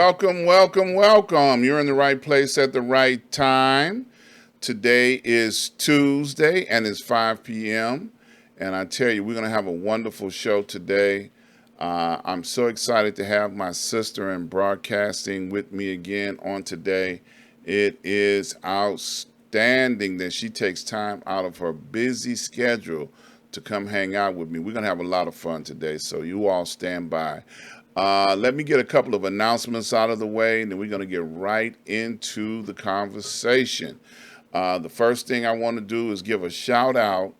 Welcome, welcome, welcome. You're in the right place at the right time. Today is Tuesday and it's 5 p.m. And I tell you, we're going to have a wonderful show today. I'm so excited to have my sister in broadcasting with me again on today. It is outstanding that she takes time out of her busy schedule to come hang out with me. We're going to have a lot of fun today, so you all stand by. Let me get a couple of announcements out of the way, and then we're going to get right into the conversation. The first thing I want to do is give a shout out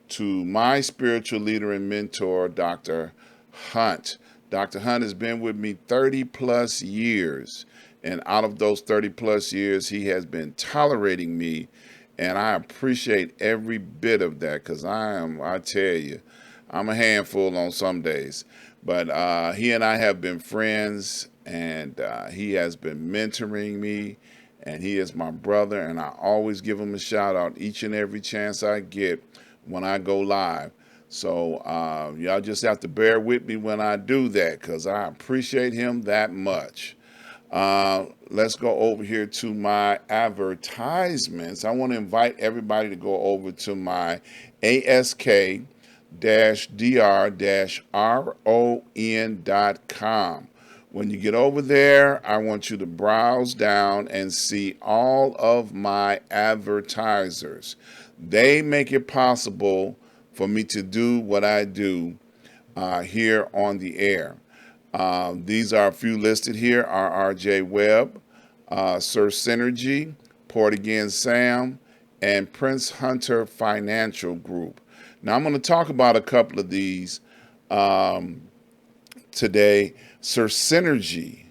to my spiritual leader and mentor, Dr. Hunt. Dr. Hunt has been with me 30 plus years, and out of those 30 plus years, he has been tolerating me, and I appreciate every bit of that because I tell you, I'm a handful on some days. But he and I have been friends, and he has been mentoring me, and he is my brother, and I always give him a shout out each and every chance I get when I go live. So y'all just have to bear with me when I do that because I appreciate him that much. Let's go over here to my advertisements. I want to invite everybody to go over to my ask-dr-ron.com. When you get over there, I want you to browse down and see all of my advertisers. They make it possible for me to do what I do here on the air. These are a few listed here: RRJ Webb, Sir Synergy, Port Again Sam, and Prince Hunter Financial Group. Now, I'm going to talk about a couple of these today. Sir Synergy,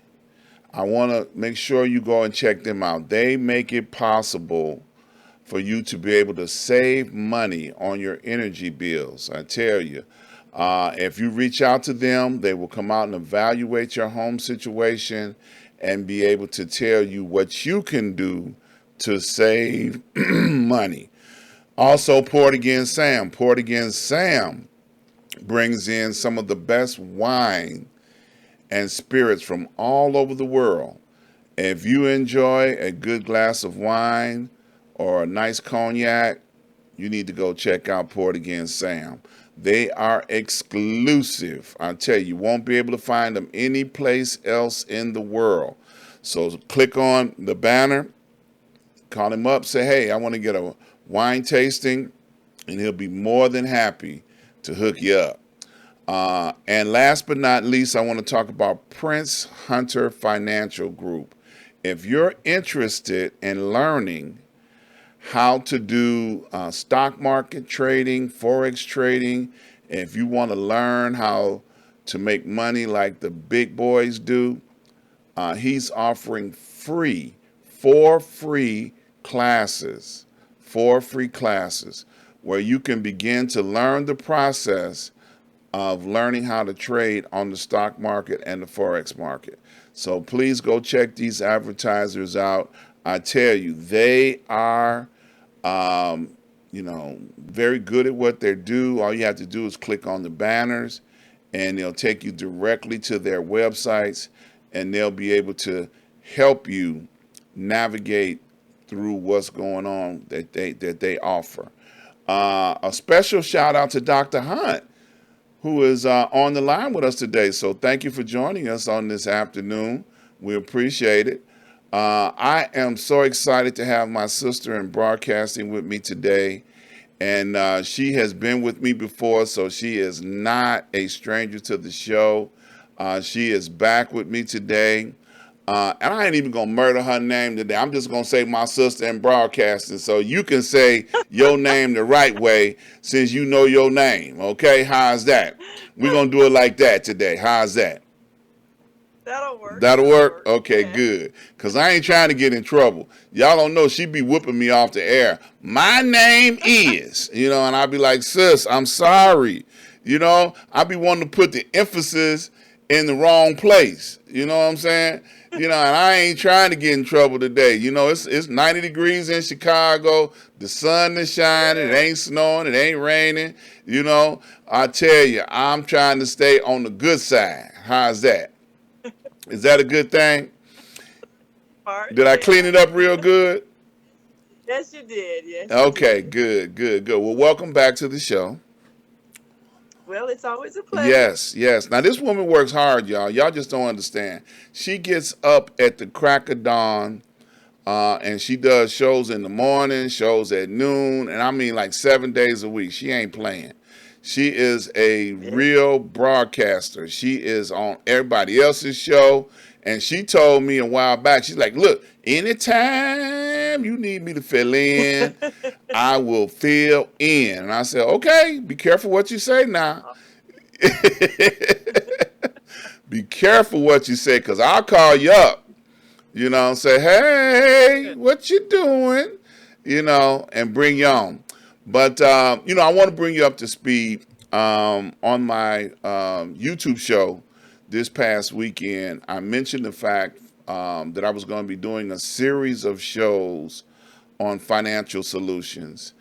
I want to make sure you go and check them out. They make it possible for you to be able to save money on your energy bills. I tell you, if you reach out to them, they will come out and evaluate your home situation and be able to tell you what you can do to save money. Also, Port Again Sam. Port Again Sam brings in some of the best wine and spirits from all over the world. If you enjoy a good glass of wine or a nice cognac, you need to go check out Port Again Sam. They are exclusive. I tell you, you won't be able to find them anyplace else in the world. So click on the banner, call him up, say, hey, I want to get a wine tasting, and he'll be more than happy to hook you up. And last but not least, I want to talk about Prince Hunter Financial Group. If you're interested in learning how to do stock market trading, forex trading, if you want to learn how to make money like the big boys do, he's offering four free classes where you can begin to learn the process of learning how to trade on the stock market and the forex market. So please go check these advertisers out. I tell you, they are very good at what they do. All you have to do is click on the banners and they'll take you directly to their websites, and they'll be able to help you navigate through what's going on that they offer. A special shout out to Dr. Hunt, who is on the line with us today. So thank you for joining us on this afternoon. We appreciate it. I am so excited to have my sister in broadcasting with me today. And she has been with me before, so she is not a stranger to the show. She is back with me today. And I ain't even going to murder her name today. I'm just going to say my sister in broadcasting, so you can say your name the right way since you know your name, okay? How's that? We're going to do it like that today. How's that? That'll work. That'll That'll work? work. Okay, Yeah. good. Because I ain't trying to get in trouble. Y'all don't know, she be whooping me off the air. My name is, and I'll be like, sis, I'm sorry. I be wanting to put the emphasis in the wrong place. You know what I'm saying? And I ain't trying to get in trouble today. It's 90 degrees in Chicago. The sun is shining. It Yeah. ain't snowing. It ain't raining. I tell you, I'm trying to stay on the good side. How's that? Is that a good thing? part. Did I clean Yeah. it up real good? Yes, you did. Yes, you Okay, did. good, good, good. Well, welcome back to the show. Well, it's always a pleasure. Yes, yes. Now this woman works hard, y'all. Y'all just don't understand. She gets up at the crack of dawn, and she does shows in the morning, shows at noon, and I mean like 7 days a week. She ain't playing. She is a Yeah. real broadcaster. She is on everybody else's show. And she told me a while back, she's like, look, anytime you need me to fill in, I will fill in. And I said, okay, be careful what you say now. Be careful what you say, because I'll call you up, and say, hey, what you doing? And bring you on. But, I want to bring you up to speed on my YouTube show this past weekend. I mentioned the fact that I was going to be doing a series of shows on financial solutions.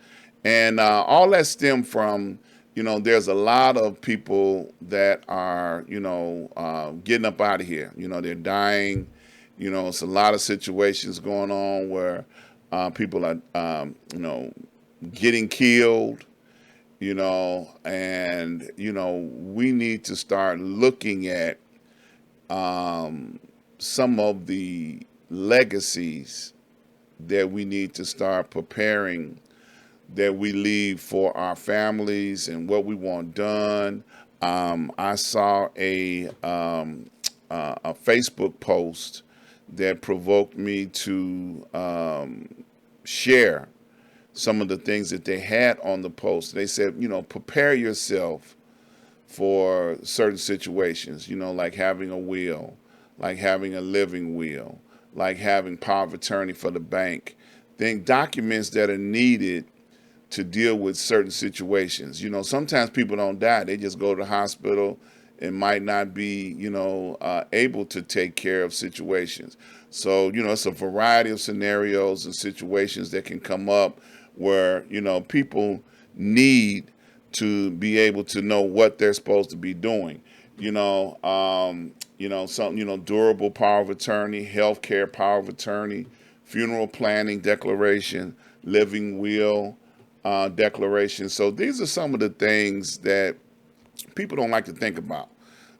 And all that stemmed from, there's a lot of people that are, getting up out of here. They're dying. It's a lot of situations going on where people are, getting killed, and, we need to start looking at some of the legacies that we need to start preparing, that we leave for our families and what we want done. I saw a Facebook post that provoked me to share some of the things that they had on the post. They said, prepare yourself for certain situations, like having a will, like having a living will, like having power of attorney for the bank. Then documents that are needed to deal with certain situations. Sometimes people don't die. They just go to the hospital and might not be, able to take care of situations. So, it's a variety of scenarios and situations that can come up where, people need to be able to know what they're supposed to be doing. Something, durable power of attorney, healthcare power of attorney, funeral planning declaration, living will declaration. So these are some of the things that people don't like to think about.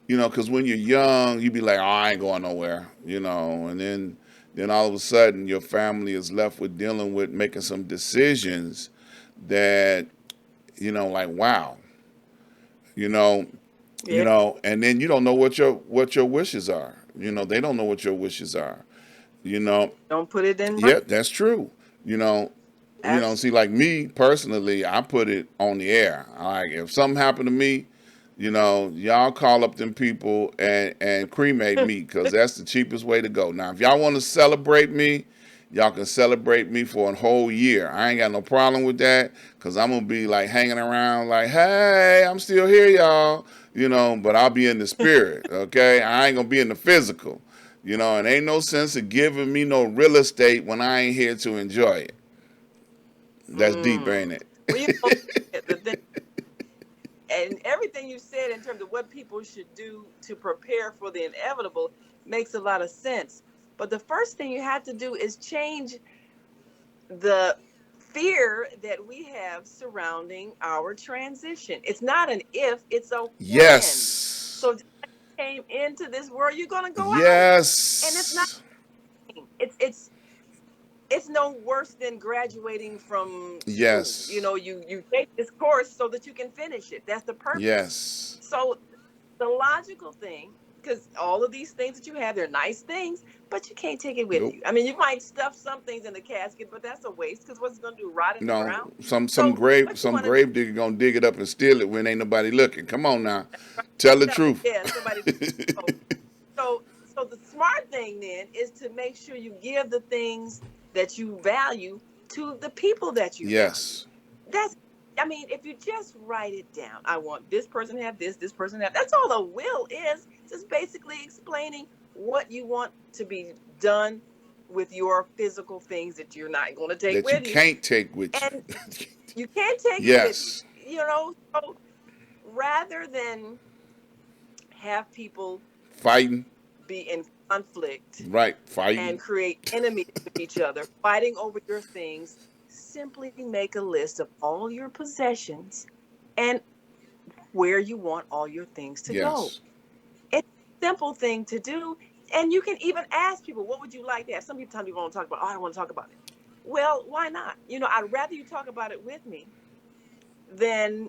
Because when you're young, you be like, oh, I ain't going nowhere, and then all of a sudden your family is left with dealing with making some decisions that, like, wow, you know, Yeah. and then you don't know what your wishes are. They don't know what your wishes are. You know, Don't put it in yeah, writing. that's true. You know, Absolutely. see, like me personally, I put it on the air. Like if something happened to me, y'all call up them people and cremate me because that's the cheapest way to go. Now, if y'all want to celebrate me, y'all can celebrate me for a whole year. I ain't got no problem with that because I'm gonna be like hanging around like, hey, I'm still here, y'all. But I'll be in the spirit. Okay, I ain't gonna be in the physical. And ain't no sense of giving me no real estate when I ain't here to enjoy it. That's deep, ain't Mm. it? Well, the thing, and everything you said in terms of what people should do to prepare for the inevitable makes a lot of sense. But the first thing you have to do is change the fear that we have surrounding our transition. It's not an if, it's a when. Yes. So just like you came into this world, you're gonna go out. And it's not Yes. it's no worse than graduating from school. Yes. You take this course so that you can finish it. That's the purpose. Yes. So the logical thing, because all of these things that you have, they're nice things, but you can't take it with Nope. you. I mean, you might stuff some things in the casket, but that's a waste because what's it going to do? Rot in the No, ground? some So grave what you some want to do? grave digger gonna dig it up and steal it when ain't nobody looking. Come on now, tell the Sell it. truth. Yeah, somebody. So, so the smart thing then is to make sure you give the things that you value to the people that you value. Yes. That's, I mean, if you just write it down, I want this person to have this person to have. That's all a will is. Just basically explaining what you want to be done with your physical things that you're not going to take That you with you, can't take with and you. you can't take it with you. Yes. So rather than have people Fighting. be in conflict Right. and Fighting. create enemies with each other, fighting over your things, simply make a list of all your possessions and where you want all your things to go. Yes. It's a simple thing to do. And you can even ask people, what would you like to have? Some people want to talk about, oh, I don't want to talk about it. Well, why not? I'd rather you talk about it with me than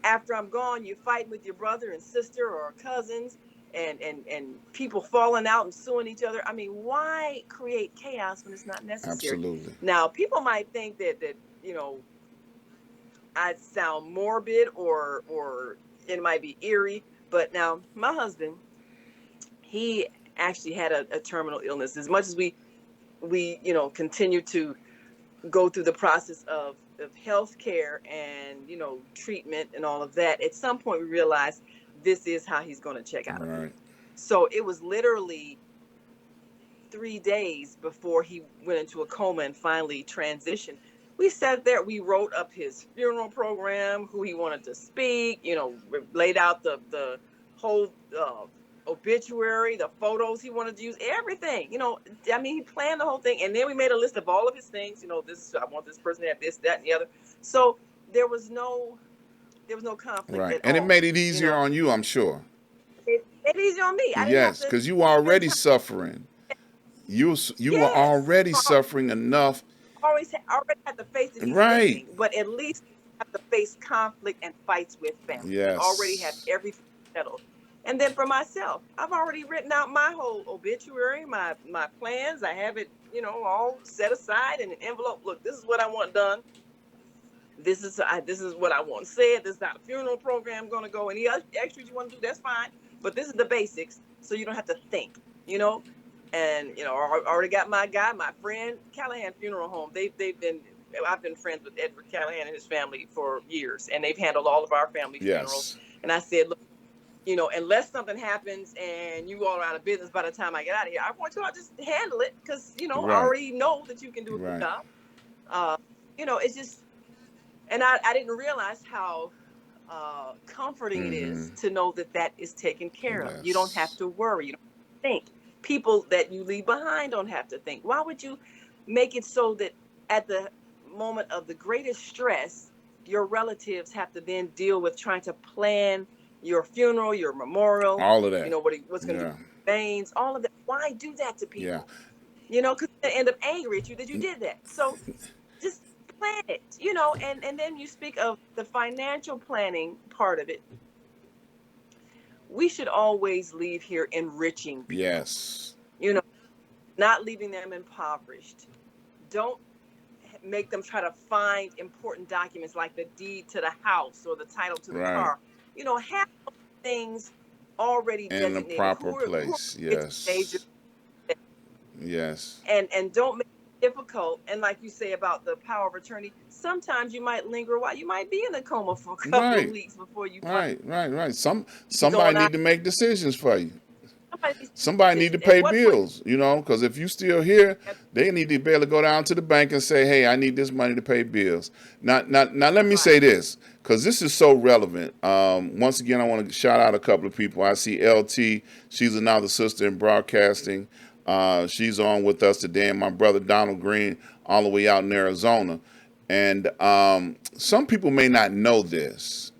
after I'm gone, you're fighting with your brother and sister or cousins and people falling out and suing each other. I mean, why create chaos when it's not necessary? Absolutely. Now, people might think that I sound morbid or it might be eerie, but now my husband, he actually had a terminal illness. As much as we continue to go through the process of health care and treatment and all of that, at some point we realized this is how he's going to check out of it. Right. So it was literally 3 days before he went into a coma and finally transitioned. We sat there, we wrote up his funeral program, who he wanted to speak, laid out the whole obituary, the photos he wanted to use, everything. I mean, he planned the whole thing, and then we made a list of all of his things. This, I want this person to have this, that, and the other. So there was no conflict Right. at And it all. made it easier on you, I'm sure. It easy on me. I didn't have Yes, to because you were spend already time. suffering. You were Yes, already suffering enough. already had to face that he's Right. leaving, but at least have to face conflict and fights with family. We already have Yes. everything settled. And then for myself, I've already written out my whole obituary, my plans. I have it, all set aside in an envelope. Look, this is what I want done. This is what I want said. This is how the funeral program going to go. Any other extras you want to do, that's fine. But this is the basics, so you don't have to think. You know, and I already got my friend Callahan Funeral Home. They've been. I've been friends with Edward Callahan and his family for years, and they've handled all of our family funerals. Yes. And I said, look, unless something happens and you all are out of business by the time I get out of here, I want you all to just handle it because I Right. already know that you can do a good Right. job. Uh, it's just, and I didn't realize how comforting it Mm-hmm. is to know that is taken care of. You don't have Yes. to worry. You don't have to think. People that you leave behind don't have to think. Why would you make it so that at the moment of the greatest stress, your relatives have to then deal with trying to plan your funeral, your memorial, All of that. what's going to do Yeah. with veins, all of that. Why do that to Yeah. people? Because they end up angry at you that you did that. So just plan it, and then you speak of the financial planning part of it. We should always leave here enriching people, Yes. you know, not leaving them impoverished. Don't make them try to find important documents like the deed to the house or the title to the Right. car. Have things already In the designated. proper Who place. it's major, Yes. Yes. and don't make it difficult. And like you say about the power of attorney, sometimes you might linger a while. You might be in a coma for a couple of Right. weeks before you find Right. Right. Right. going Somebody on. need to make decisions for you. Somebody needs to Somebody make need to decisions. At pay what point? bills, because if you still here, they need to be able to go down to the bank and say, "Hey, I need this money to pay bills." Now, let me Right. say this because this is so relevant. Once again, I want to shout out a couple of people. I see LT; she's another sister in broadcasting. She's on with us today, and my brother Donald Green, all the way out in Arizona. And some people may not know this,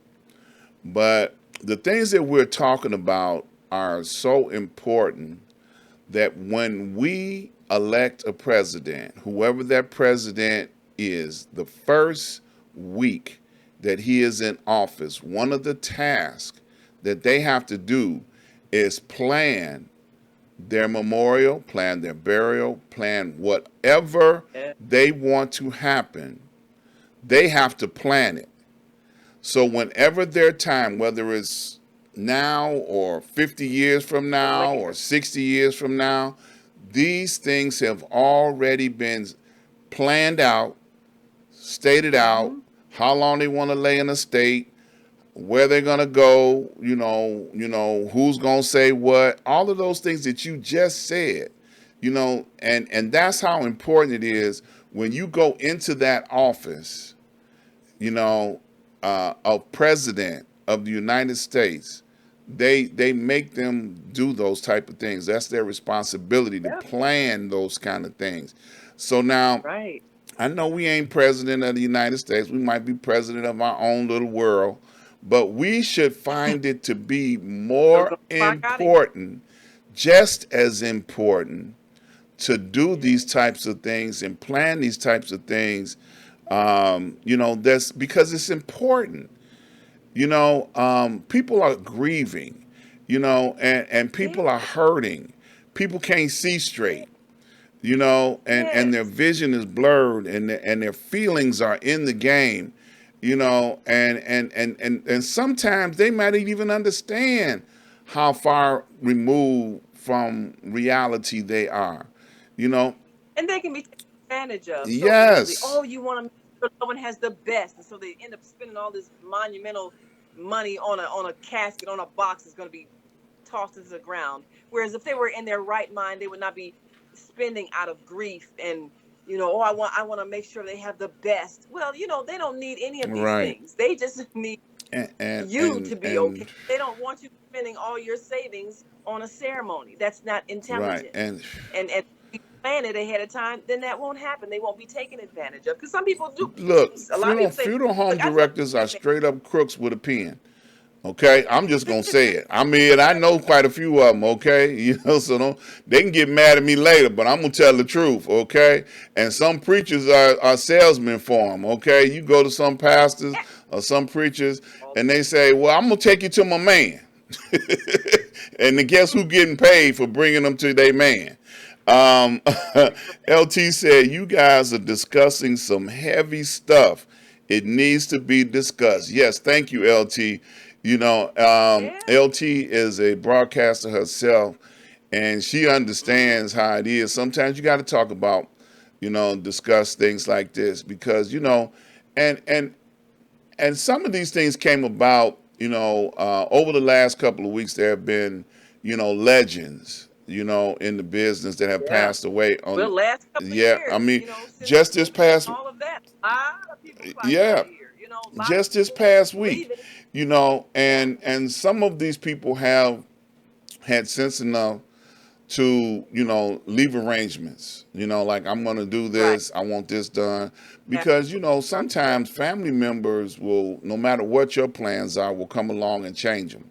but the things that we're talking about are so important that when we elect a president, whoever that president is, the first week that he is in office, one of the tasks that they have to do is plan their memorial, plan their burial, plan whatever Yeah. they want to happen. They have to plan it. So whenever their time, whether it's now or 50 years from Or now or later. 60 years from now, these things have already been planned out, stated out, Mm-hmm. how long they want to lay in a state, where they're going to go, who's going to say what, all of those things that you just said, and that's how important it is when you go into that office, of president of the United States, they make them do those type of things. That's their responsibility to Yep. plan those kind of things. So now Right. I know we ain't president of the United States. We might be president of our own little world, but we should find it to be We're more gonna find out again. important, just as important, to do these Yeah. types of things and plan these types of things. That's because it's important. People are grieving, and people are Yes. hurting. People can't see Yes. straight, and their Yes. vision is blurred, and their feelings are in the game, and sometimes they might not even understand how far removed from reality they are, you know. And they can be taken advantage of so easily. Yes, Oh, you want to make sure someone has the best, and so they end up spending all this monumental money on a casket, on a box that's going to be tossed into the ground. Whereas if they were in their right mind, they would not be spending out of grief and oh, I want to make sure they have the best. Well, they don't need any of these right, things. They just need and and you and, to be okay. and They don't want you spending all your savings on a ceremony. That's not right, intelligent. and And if you plan it ahead of time, then that won't happen. They won't be taken advantage of. Because some people do. look, A lot of funeral people say, funeral home "Look, I just want directors to are take straight up crooks with a pen. Okay, I'm just gonna say it. I mean, I know quite a few of them. Okay, so they can get mad at me later, but I'm gonna tell the truth. Okay, and some preachers are salesmen for them. Okay, you go to some pastors advantage." or some preachers, All the and they say, "Well, I'm gonna take you to my man," and then guess who getting paid for bringing them to their man? Um, LT said, "You guys are discussing some heavy stuff. It needs to be discussed." Yes, thank you, LT. yeah. LT is a broadcaster herself, and she Mm-hmm. understands how it is. Sometimes you got to talk about, discuss things like this because and and and some of these things came about, over the last couple of weeks. There have been, legends, in the business that have Yeah. passed away. Well, last couple of Yeah, I years, mean, since just this COVID and past, all of that, a lot of people clocking out yeah, of here. A lot of just this people past week, leaving. Yeah. and some of these people have had sense enough to leave arrangements, like I'm going to do Right. this, I want this done, Yeah. because Right. Yep. sometimes family members will, no matter what your plans are, will come along and change them,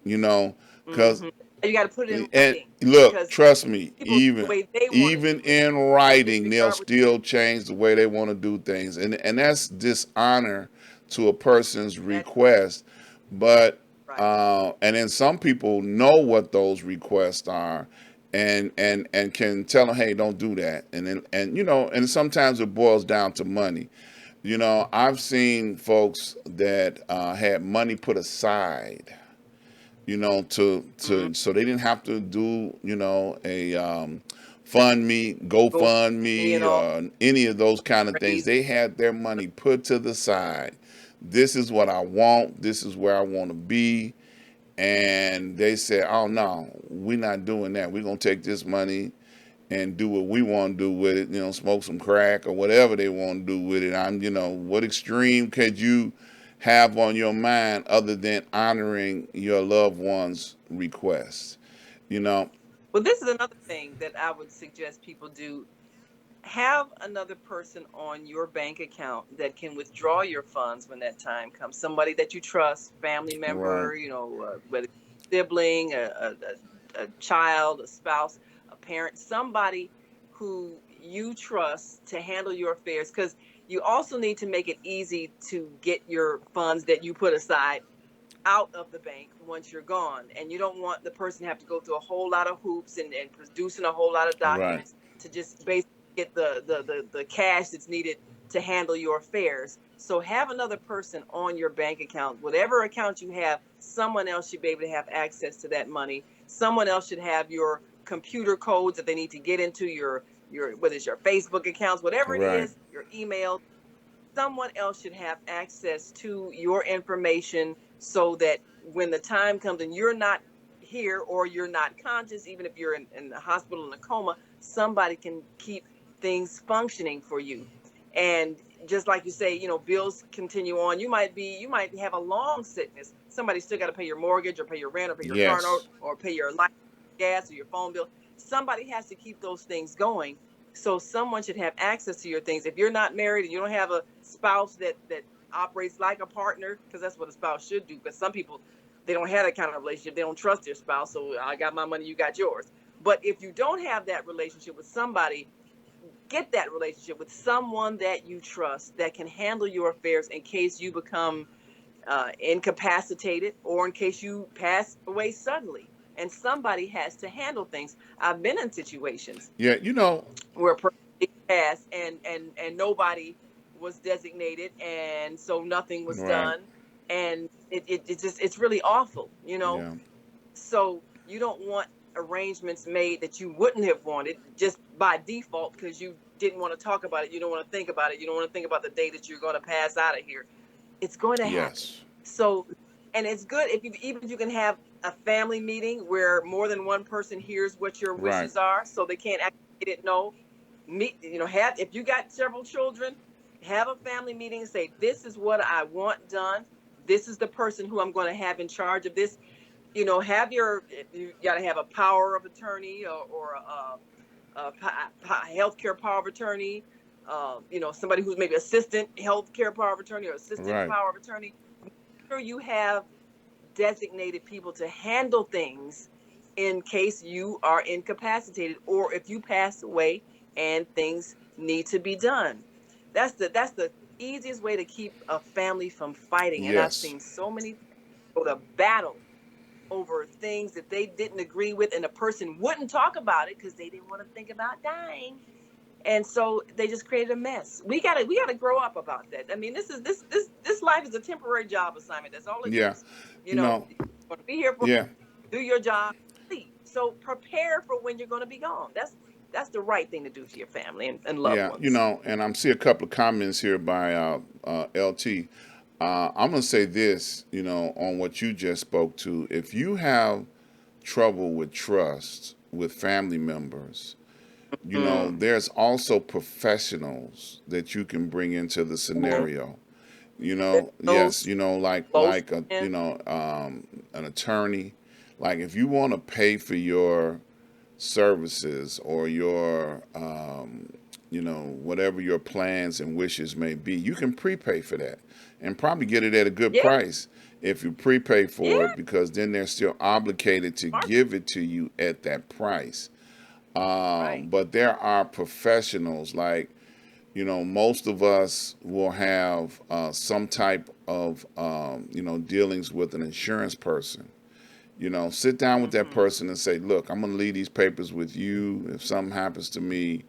you know because Mm-hmm. You got to put it in and writing look, because trust me, people do the even way they want to even do it. in They writing, they'll disregard what. still change the way they want to do things, and that's dishonor to a person's That request. But right. and then some people know what those requests are, and can tell them, hey, don't do that, and sometimes it boils down to money. I've seen folks that had money put aside, Mm-hmm. so they didn't have to do, a fund me, Go me and GoFundMe, all any of those kind of things. crazy. They had their money put to the side. This is what I want. This is where I want to be. And they said, "Oh no, we're not doing that. We're gonna take this money and do what we want to do with it. Smoke some crack or whatever they want to do with it." What extreme could you have on your mind other than honoring your loved one's request? You know, Well, this is another thing that I would suggest people do. Have another person on your bank account that can withdraw your funds when that time comes. Somebody that you trust, family right, member, whether sibling, a child, a spouse, a parent, somebody who you trust to handle your affairs. Because you also need to make it easy to get your funds that you put aside out of the bank once you're gone. And you don't want the person to have to go through a whole lot of hoops and producing a whole lot of right, documents to just basically get the cash that's needed to handle your affairs. So have another person on your bank account. Whatever account you have, someone else should be able to have access to that money. Someone else should have your computer codes that they need to get into your whether it's your Facebook accounts, whatever it right, is, your email. Someone else should have access to your information so that when the time comes and you're not here or you're not conscious, even if you're in the hospital in a coma, somebody can keep things functioning for you. And just like you say, bills continue on. You might have a long sickness. Somebody still got to pay your mortgage or pay your rent or pay your car note Yes. or pay your light, gas, or your phone bill. Somebody has to keep those things going. So someone should have access to your things. If you're not married and you don't have a spouse that operates like a partner, because that's what a spouse should do. Because some people, they don't have that kind of relationship. They don't trust their spouse. So I got my money, you got yours. But if you don't have that relationship with somebody, get that relationship with someone that you trust that can handle your affairs in case you become incapacitated or in case you pass away suddenly. And somebody has to handle things. I've been in situations Yeah, where a person passed and nobody was designated, and so nothing was right. done, and it's really awful. Yeah. So you don't want arrangements made that you wouldn't have wanted just by default because you didn't want to talk about it. You don't want to think about it. You don't want to think about the day that you're going to pass out of here. It's going to happen. Yes. So, and it's good if you can have a family meeting where more than one person hears what your Right. wishes are, so they can't actually didn't know. Meet, have if you got several children, have a family meeting and say, this is what I want done. This is the person who I'm going to have in charge of this. Have you got to have a power of attorney or healthcare power of attorney. Somebody who's maybe assistant healthcare power of attorney or assistant Right. power of attorney. Make sure you have designated people to handle things in case you are incapacitated or if you pass away and things need to be done. That's the easiest way to keep a family from fighting. And I've Yes. seen so many go to battle over things that they didn't agree with, and the person wouldn't talk about it because they didn't want to think about dying, and so they just created a mess. We gotta grow up about that. I mean, this life is a temporary job assignment. That's all it Yeah. is. You know. You're going to be here for, Yeah. do your job, leave. So prepare for when you're going to be gone. That's the right thing to do for your family and loved Yeah. ones. And I'm see a couple of comments here by LT. I'm gonna say this. On what you just spoke to. If you have trouble with trust with family members, Mm. there's also professionals that you can bring into the Mm. scenario. Yes, Those close like friends. an attorney. Like if you want to pay for your services or your whatever your plans and wishes may be, you can prepay for that and probably get it at a good Yeah, price if you prepay for yeah. it, because then they're still obligated to Smart. give it to you at that price. Right. But there are professionals like, most of us will have some type of dealings with an insurance person. Sit down with that Mm-hmm. person and say, look, I'm going to leave these papers with you if something happens to me,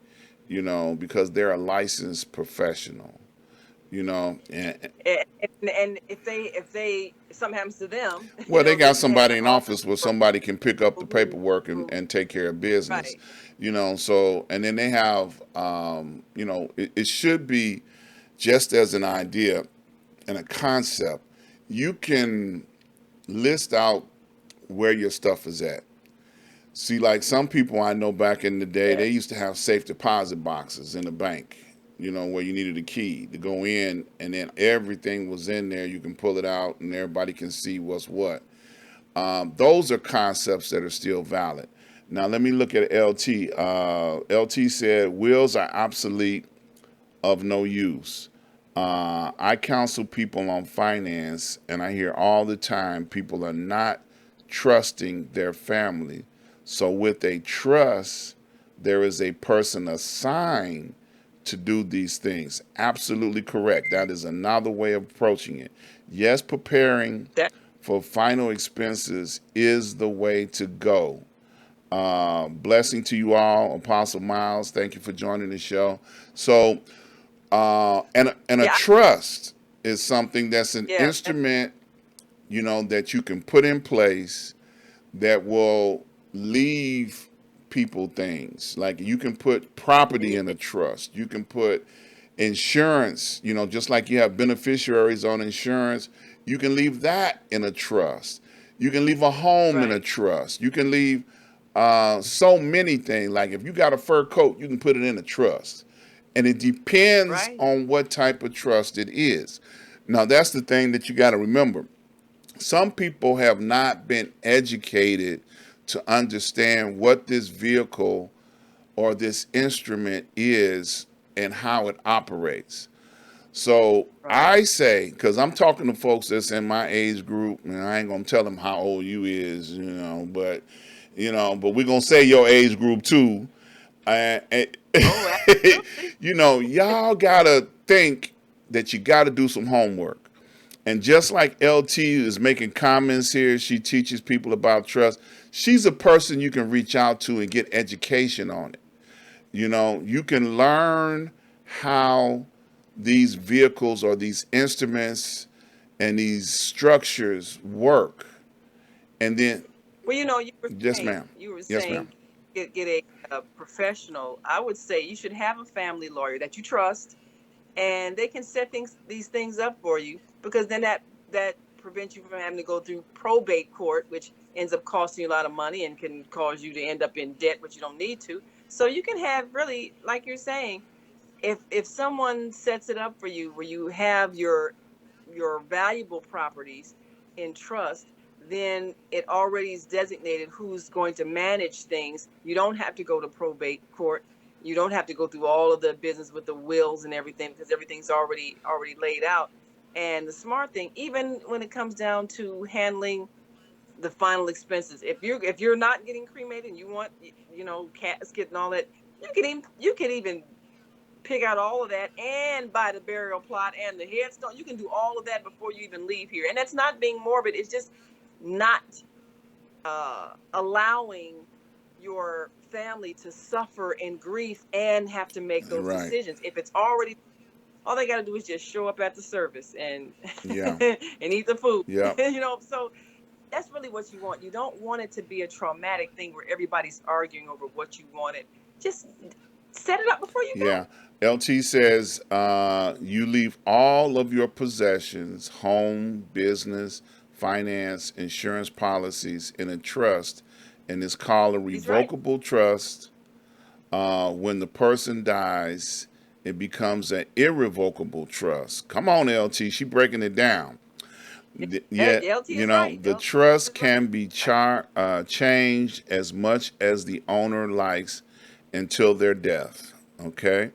because they're a licensed professional, and And if something happens to them, well, they they got can have somebody an in office office where for somebody can pick up the people who, paperwork and, who and take care of business, right. so, and then they have, it should be just as an idea and a concept. You can list out where your stuff is at. See, like some people I know back in the day, Yeah. they used to have safe deposit boxes in the bank, where you needed a key to go in, and then everything was in there. You can pull it out, and everybody can see what's what. Those are concepts that are still valid. Now, let me look at LT. LT said, wills are obsolete, of no use. I counsel people on finance, and I hear all the time people are not trusting their family. So, with a trust, there is a person assigned to do these things. Absolutely correct. That is another way of approaching it. Yes, preparing That for final expenses is the way to go. Blessing to you all, Apostle Miles. Thank you for joining the show. So, and a yeah, trust is something that's an yeah. instrument, that you can put in place that will leave people things. Like you can put property in a trust. You can put insurance, just like you have beneficiaries on insurance, you can leave that in a trust. You can leave a home in a Right. trust. You can leave so many things. Like if you got a fur coat, you can put it in a trust. And it depends Right. on what type of trust it is. Now, that's the thing that you got to remember. Some people have not been educated to understand what this vehicle or this instrument is and how it operates. So Right. I say, because I'm talking to folks that's in my age group, and I ain't gonna tell them how old you is, but we're gonna say your age group too. And Oh, absolutely. y'all gotta think that you gotta do some homework. And just like LT is making comments here, she teaches people about trust. She's a person you can reach out to and get education on it. You can learn how these vehicles or these instruments and these structures work. And then, Well, you were yes, saying, ma'am. Yes, ma'am. get a professional. I would say you should have a family lawyer that you trust, and they can set these things up for you, because then that prevents you from having to go through probate court, which ends up costing you a lot of money and can cause you to end up in debt, which you don't need to. So you can have, really, like you're saying, if someone sets it up for you where you have your valuable properties in trust, then it already is designated who's going to manage things. You don't have to go to probate court. You don't have to go through all of the business with the wills and everything, because everything's already laid out. And the smart thing, even when it comes down to handling the final expenses, if you're not getting cremated and you want, casket and all that, you can even pick out all of that and buy the burial plot and the headstone. You can do all of that before you even leave here. And that's not being morbid. It's just not allowing your family to suffer in grief and have to make those Right. decisions. If it's already, all they got to do is just show up at the service and Yeah. and eat the food. Yep. So that's really what you want. You don't want it to be a traumatic thing where everybody's arguing over what you wanted. Just set it up before you Yeah. go. LT says you leave all of your possessions, home, business, finance, insurance policies in a trust, and it's called a He's right. revocable trust. When the person dies, it becomes an irrevocable trust. Come on, LT, she breaking it down. Yet, LT is right. the LT trust is right. can be changed as much as the owner likes until their death. Okay?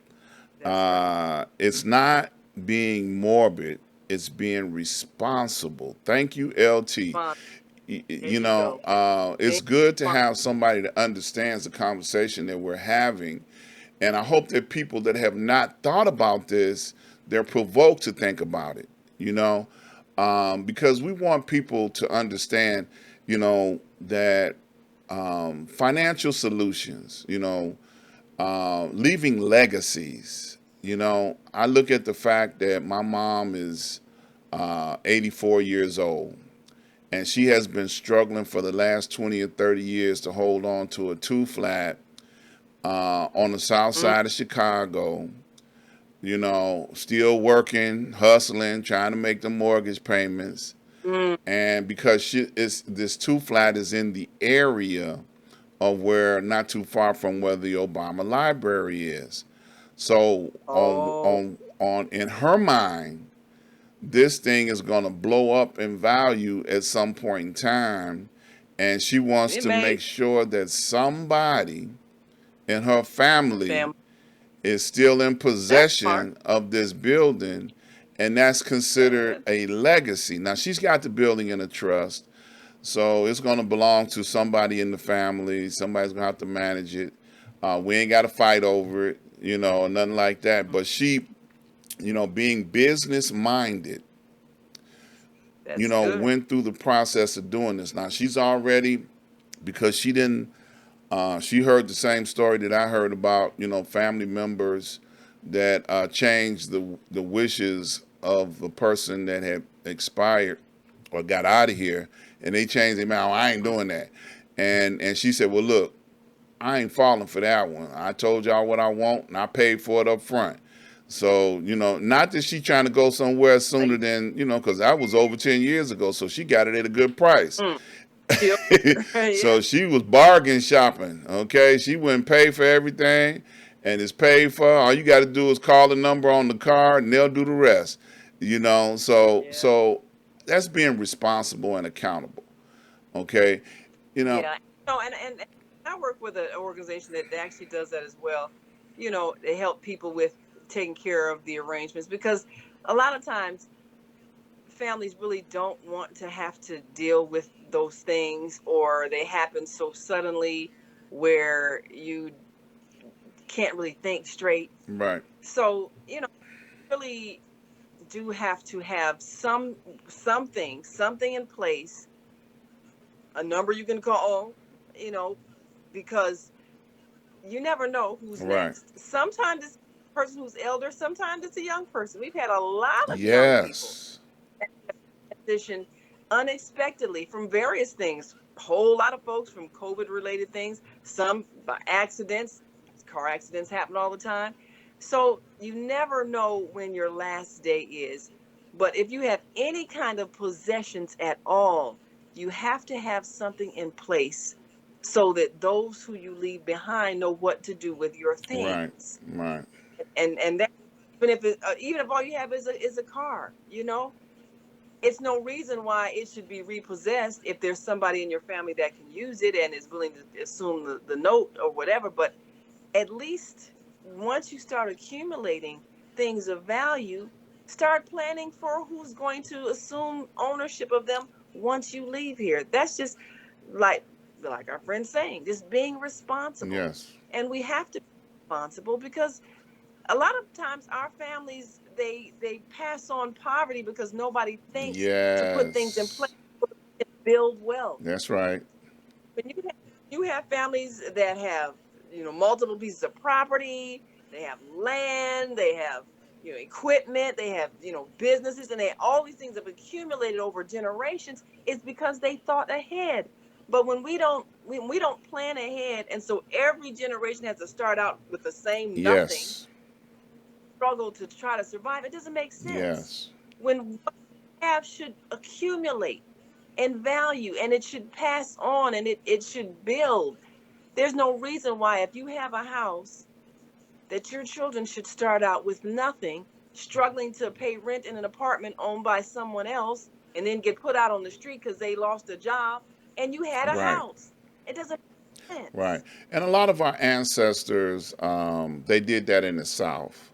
That's right. It's not being morbid, it's being responsible. Thank you, LT. Fun. There you go. It's Being good to have responsible. somebody that understands the conversation that we're having. And I hope that people that have not thought about this, they're provoked to think about it, because we want people to understand, that financial solutions, leaving legacies. I look at the fact that my mom is 84 years old, and she has been struggling for the last 20 or 30 years to hold on to a two flat on the south Mm, side of Chicago, still working, hustling, trying to make the mortgage payments. mm. And because this two flat is in the area of where, not too far from where the Obama Library is. So Oh, in her mind, this thing is going to blow up in value at some point in time, and she wants it to make may. sure that somebody in her family Family. is still in That's smart. possession of this building, and that's considered That's a legacy. Now, she's got the building in a trust, so it's going to belong to somebody in the family. Somebody's going to have to manage it. We ain't got to fight over it, or nothing like that. But she, being business minded, that's good. went through the process of doing this. Now, she's already, because she didn't, she heard the same story that I heard about, family members that changed the wishes of the person that had expired or got out of here, and they changed their mind. I ain't doing that. And she said, well, look, I ain't falling for that one. I told y'all what I want, and I paid for it up front. So, not that she trying to go somewhere sooner Like, than, because that was over 10 years ago, so she got it at a good price. mm, still, So yeah. she was bargain shopping, okay? She wouldn't pay for everything, and it's paid for. All you got to do is call the number on the card, and they'll do the rest. So Yeah. that's being responsible and accountable. Okay, you know, Yeah. No, and I work with an organization that actually does that as well. They help people with taking care of the arrangements because a lot of times families really don't want to have to deal with those things, or they happen so suddenly where you can't really think straight. right, So, really do have to have something in place, a number you can call, you know, because you never know who's right. next. Sometimes it's a person who's elder, sometimes it's a young person. We've had a lot of young people Yes, transition unexpectedly from various things. A whole lot of folks from COVID related things, some by accidents. Car accidents happen all the time. So you never know when your last day is. But if you have any kind of possessions at all, you have to have something in place so that those who you leave behind know what to do with your right, things. right. And that even if all you have is a car, it's no reason why it should be repossessed if there's somebody in your family that can use it and is willing to assume the note or whatever. But at least once you start accumulating things of value, start planning for who's going to assume ownership of them once you leave here. That's just like like our friend's saying, just being responsible. Yes, And we have to be responsible because a lot of times our families they pass on poverty because nobody thinks to put things in place yes. to build wealth. That's right. When you have families that have multiple pieces of property, they have land, they have equipment, they have businesses, and they all these things have accumulated over generations. It's because they thought ahead. But when we don't plan ahead, and so every generation has to start out with the same nothing, Yes, struggle to try to survive, it doesn't make sense. yes, When what you have should accumulate and value, and it should pass on, and it should build. There's no reason why, if you have a house, that your children should start out with nothing, struggling to pay rent in an apartment owned by someone else, and then get put out on the street because they lost a job, and you had a right, house. It doesn't make right. sense. And a lot of our ancestors, they did that in the South.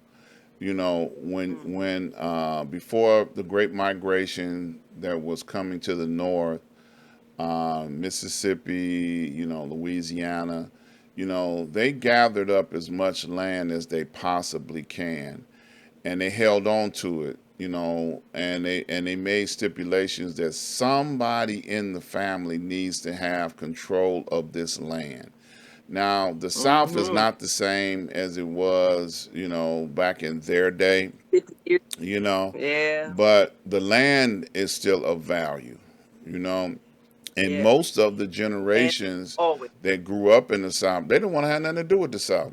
Mm. When before the Great Migration that was coming to the north, Mississippi, Louisiana, they gathered up as much land as they possibly can, and they held on to it, and they made stipulations that somebody in the family needs to have control of this land. Now, the South is Mm-hmm. not the same as it was, back in their day, 50 years. you know, Yeah. but the land is still of value, you know. And Yeah. most of the And generations always. that grew up in the South, they didn't want to have nothing to do with the South.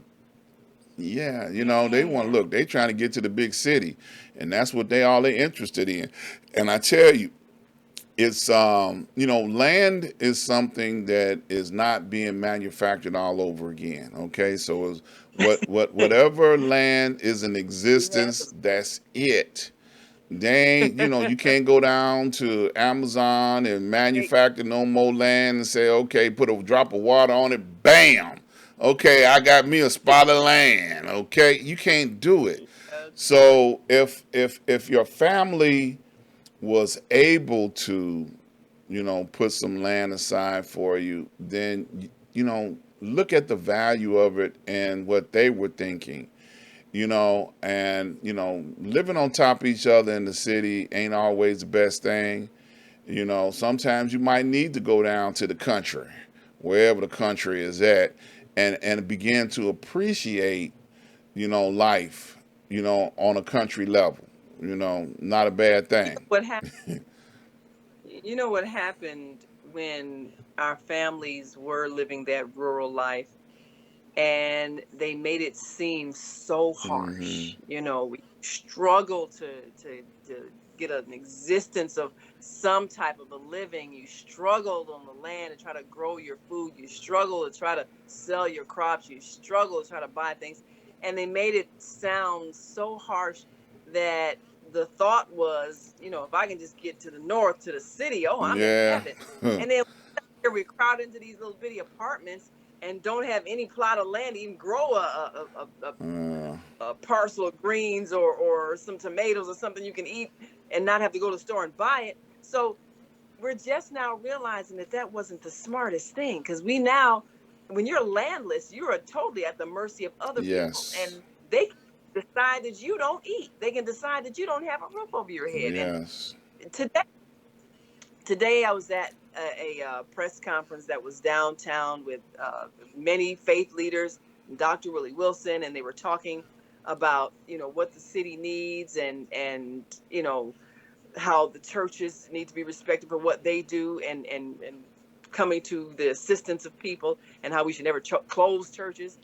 Yeah, they want Yeah. look, they trying to get to the big city, and that's what they interested in. And I tell you, it's land is something that is not being manufactured all over again. Okay, so it's whatever land is in We have existence, them. that's it. They ain't, you can't go down to Amazon and Hey, manufacture no more land and say, okay, put a drop of water on it, bam. Okay, I got me a spot of land. Okay, you can't do it. uh, So if your family was able to, put some land aside for you, then look at the value of it and what they were thinking. And living on top of each other in the city ain't always the best thing. Sometimes you might need to go down to the country, wherever the country is at, and begin to appreciate, life, on a country level. Not a bad you know thing. what happened? You know what happened when our families were living that rural life, and they made it seem so Hmm. harsh. We struggle to get an existence of some type of a living. You struggled on the land to try to grow your food. You struggle to try to sell your crops. You struggle to try to buy things. and they made it sound so harsh that the thought was, if I can just get to the north to the city, oh, I'm in Yeah. heaven. And then we crowd into these little bitty apartments and don't have any plot of land to even grow a parcel of greens or some tomatoes or something you can eat and not have to go to the store and buy it. So we're just now realizing that that wasn't the smartest thing, because we now, when you're landless, you are totally at the mercy of other people, Yes. and they can decide that you don't eat. They can decide that you don't have a roof over your head. Yes. And today I was at a press conference that was downtown with many faith leaders, Dr. Willie Wilson, and they were talking about what the city needs, and how the churches need to be respected for what they do, and coming to the assistance of people, and how we should never close churches.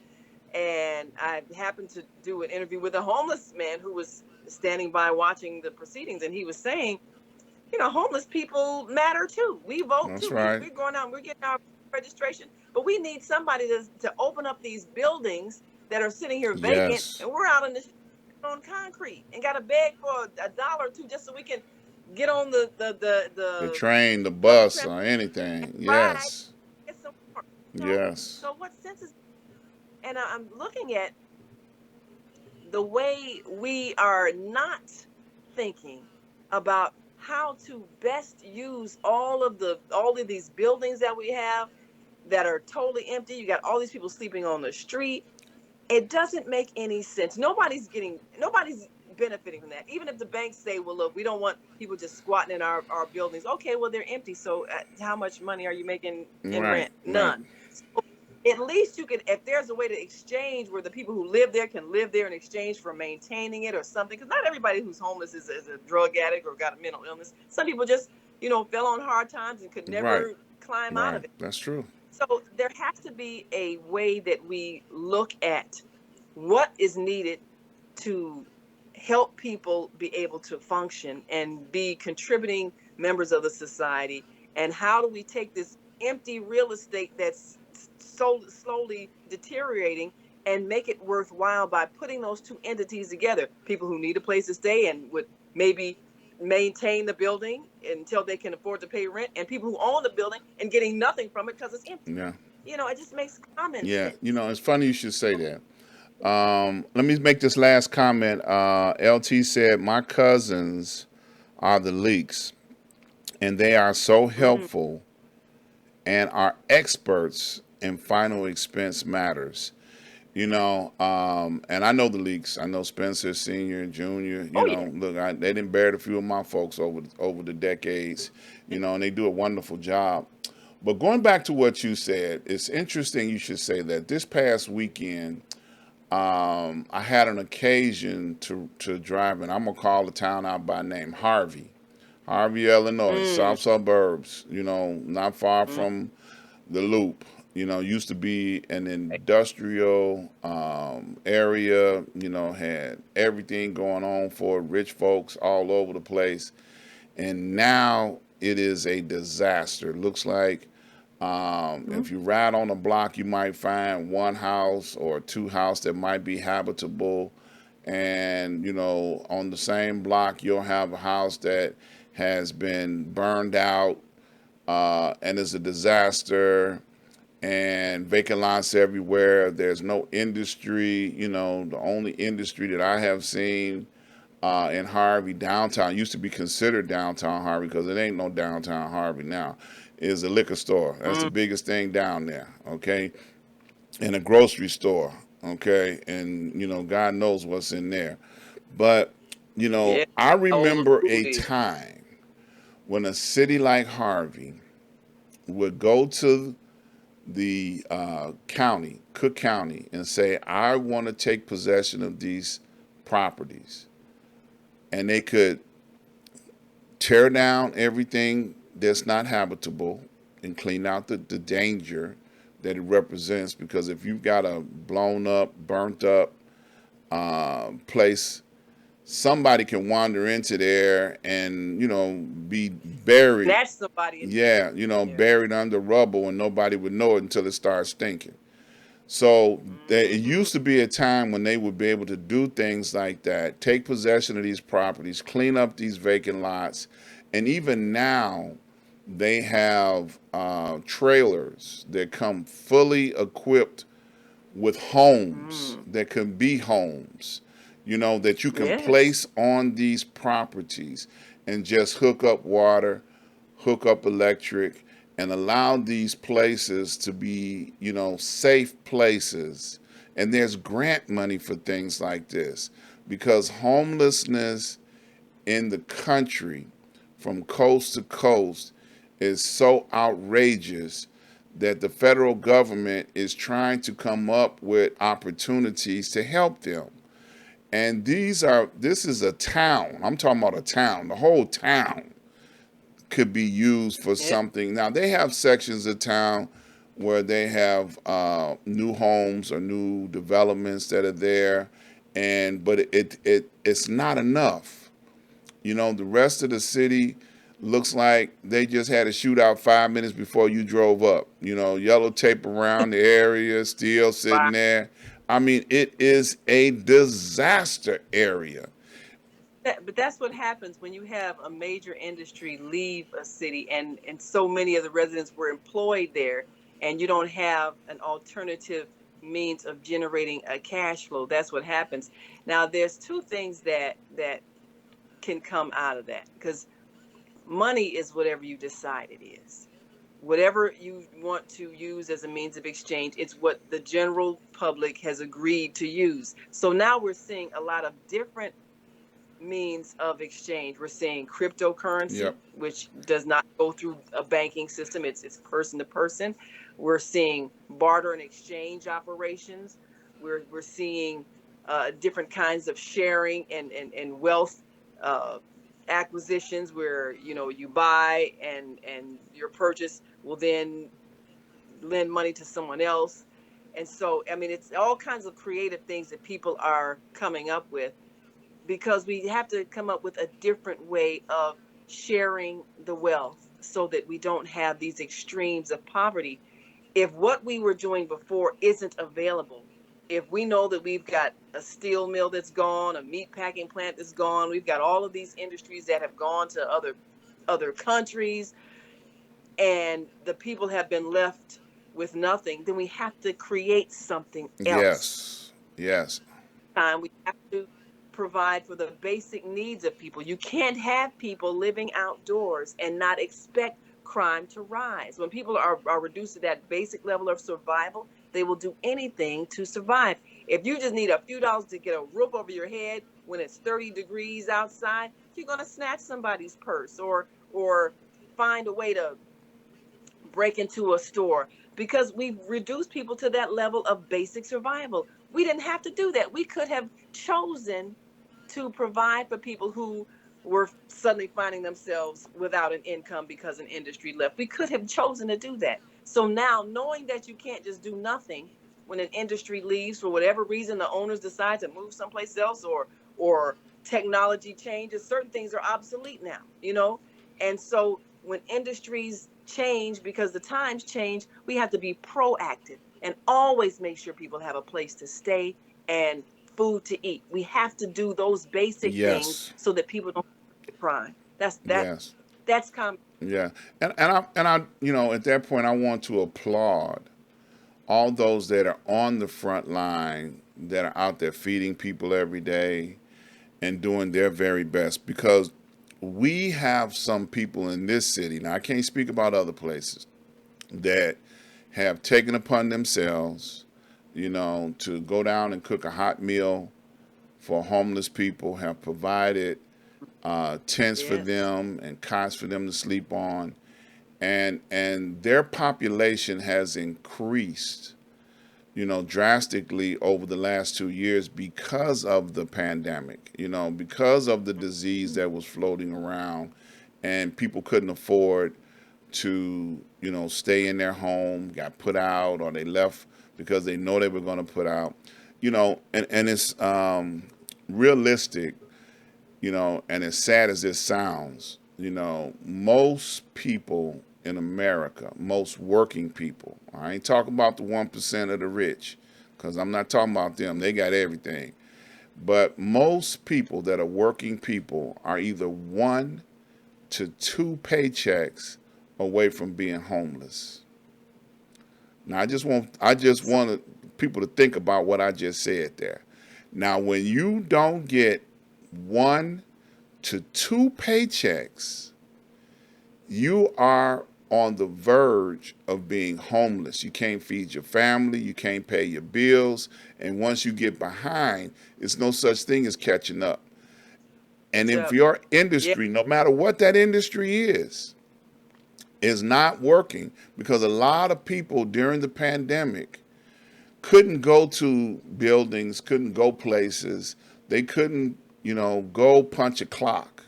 And I happened to do an interview with a homeless man who was standing by watching the proceedings, and he was saying, homeless people matter too. We vote That's too. right. We're going out, we're getting our registration, but we need somebody to open up these buildings that are sitting here vacant, Yes. and we're out in the on concrete and got to beg for a dollar or two just so we can get on The the train, the public bus, transit or and anything. ride, Yes. get some more. So Yes. so what sense is, and I'm looking at the way we are not thinking about how to best use all of these buildings that we have that are totally empty. You got all these people sleeping on the street. It doesn't make any sense. Nobody's benefiting from that. Even if the banks say, well, look, we don't want people just squatting in our buildings. Okay, well, they're empty. So how much money are you making in Right. rent? Right. None. So at least you could, if there's a way to exchange where the people who live there can live there in exchange for maintaining it or something. Because not everybody who's homeless is a drug addict or got a mental illness. Some people just, fell on hard times and could Right. never climb out Right. of it. That's true. So there has to be a way that we look at what is needed to help people be able to function and be contributing members of the society, and how do we take this empty real estate that's so slowly deteriorating and make it worthwhile by putting those two entities together, people who need a place to stay and would maybe maintain the building until they can afford to pay rent, and people who own the building and getting nothing from it because it's empty. Yeah. It just makes common Yeah. sense. It's funny you should say that. Let me make this last comment. LT said, my cousins are the leaks, and they are so Mm, helpful and are experts in final expense matters. And I know the leaks. I know Spencer Senior, Junior. oh yeah. Look, they didn't bury a few of my folks over the decades. And they do a wonderful job. But going back to what you said, it's interesting you should say that. This past weekend, I had an occasion to drive, and I'm gonna call the town out by name, Harvey, Illinois, Mm, south suburbs. Not far mm. from the Loop. Used to be an industrial area. Had everything going on for rich folks all over the place, and now it is a disaster. Looks like Mhm. if you ride on a block, you might find one house or two houses that might be habitable. And, on the same block, you'll have a house that has been burned out and is a disaster, and vacant lots everywhere. There's no industry. The only industry that I have seen in Harvey downtown, used to be considered downtown Harvey because it ain't no downtown Harvey now, is a liquor store. That's the Mm. biggest thing down there, okay? And a grocery store, okay? And God knows what's in there. But Yeah. I All the remember food a is. time when a city like Harvey would go to the county, Cook County, and say, I want to take possession of these properties. And they could tear down everything that's not habitable and clean out the danger that it represents. Because if you've got a blown up, burnt up place, somebody can wander into there and be buried. Snatch somebody and Yeah, in there. buried under rubble, and nobody would know it until it starts stinking. So it Mm-hmm. used to be a time when they would be able to do things like that, take possession of these properties, clean up these vacant lots, and even now they have trailers that come fully equipped with homes Mm. that can be homes, that you can Yes. place on these properties and just hook up water, hook up electric, and allow these places to be, safe places. And there's grant money for things like this because homelessness in the country from coast to coast is so outrageous that the federal government is trying to come up with opportunities to help them. And this is a town. I'm talking about a town. The whole town could be used for Yeah. something. Now they have sections of town where they have new homes or new developments that are there, but it's not enough. The rest of the city looks like they just had a shootout 5 minutes before you drove up. Yellow tape around the area, still Wow. sitting there. I mean, it is a disaster area. But that's what happens when you have a major industry leave a city, and so many of the residents were employed there, and you don't have an alternative means of generating a cash flow. That's what happens. Now, there's two things that can come out of that, because money is whatever you decide it is. Whatever you want to use as a means of exchange, it's what the general public has agreed to use. So now we're seeing a lot of different means of exchange. We're seeing cryptocurrency, Yep. which does not go through a banking system. It's person to person. We're seeing barter and exchange operations. We're seeing different kinds of sharing and wealth uh, acquisitions, where you buy and your purchase will then lend money to someone else. And so, I mean, it's all kinds of creative things that people are coming up with, because we have to come up with a different way of sharing the wealth so that we don't have these extremes of poverty. If what we were doing before isn't available, if we know that we've got a steel mill that's gone, a meat packing plant that's gone, we've got all of these industries that have gone to other countries, and the people have been left with nothing, then we have to create something else. Yes. Yes. Time we have to provide for the basic needs of people. You can't have people living outdoors and not expect crime to rise. When people are reduced to that basic level of survival, they will do anything to survive. If you just need a few dollars to get a roof over your head when it's 30 degrees outside, you're going to snatch somebody's purse, or find a way to break into a store, because we've reduced people to that level of basic survival. We didn't have to do that. We could have chosen to provide for people who were suddenly finding themselves without an income because an industry left. We could have chosen to do that. So now, knowing that you can't just do nothing when an industry leaves for whatever reason, the owners decide to move someplace else, or technology changes, certain things are obsolete now. And so when industries change because the times change, we have to be proactive and always make sure people have a place to stay and food to eat. We have to do those basic things Yes. so that people don't crime. That's that. Yes. That's common. Yeah. And I at that point I want to applaud all those that are on the front line that are out there feeding people every day and doing their very best, because we have some people in this city, now I can't speak about other places, that have taken upon themselves, to go down and cook a hot meal for homeless people, have provided tents for Yes. them and cots for them to sleep on, and their population has increased, drastically over the last 2 years because of the pandemic, because of the disease that was floating around, and people couldn't afford to, stay in their home, got put out, or they left because they know they were going to put out, and it's realistic, and as sad as this sounds, most people in America, most working people, I ain't talking about the 1% of the rich, because I'm not talking about them. They got everything. But most people that are working people are either 1 to 2 paychecks away from being homeless. Now I just want people to think about what I just said there. Now when you don't get 1 to 2 paychecks, you are on the verge of being homeless. You can't feed your family, you can't pay your bills, and once you get behind, it's no such thing as catching up. And if Yep. your Yeah. industry, no matter what that industry is not working, because a lot of people during the pandemic couldn't go to buildings, couldn't go places, they couldn't, go punch a clock.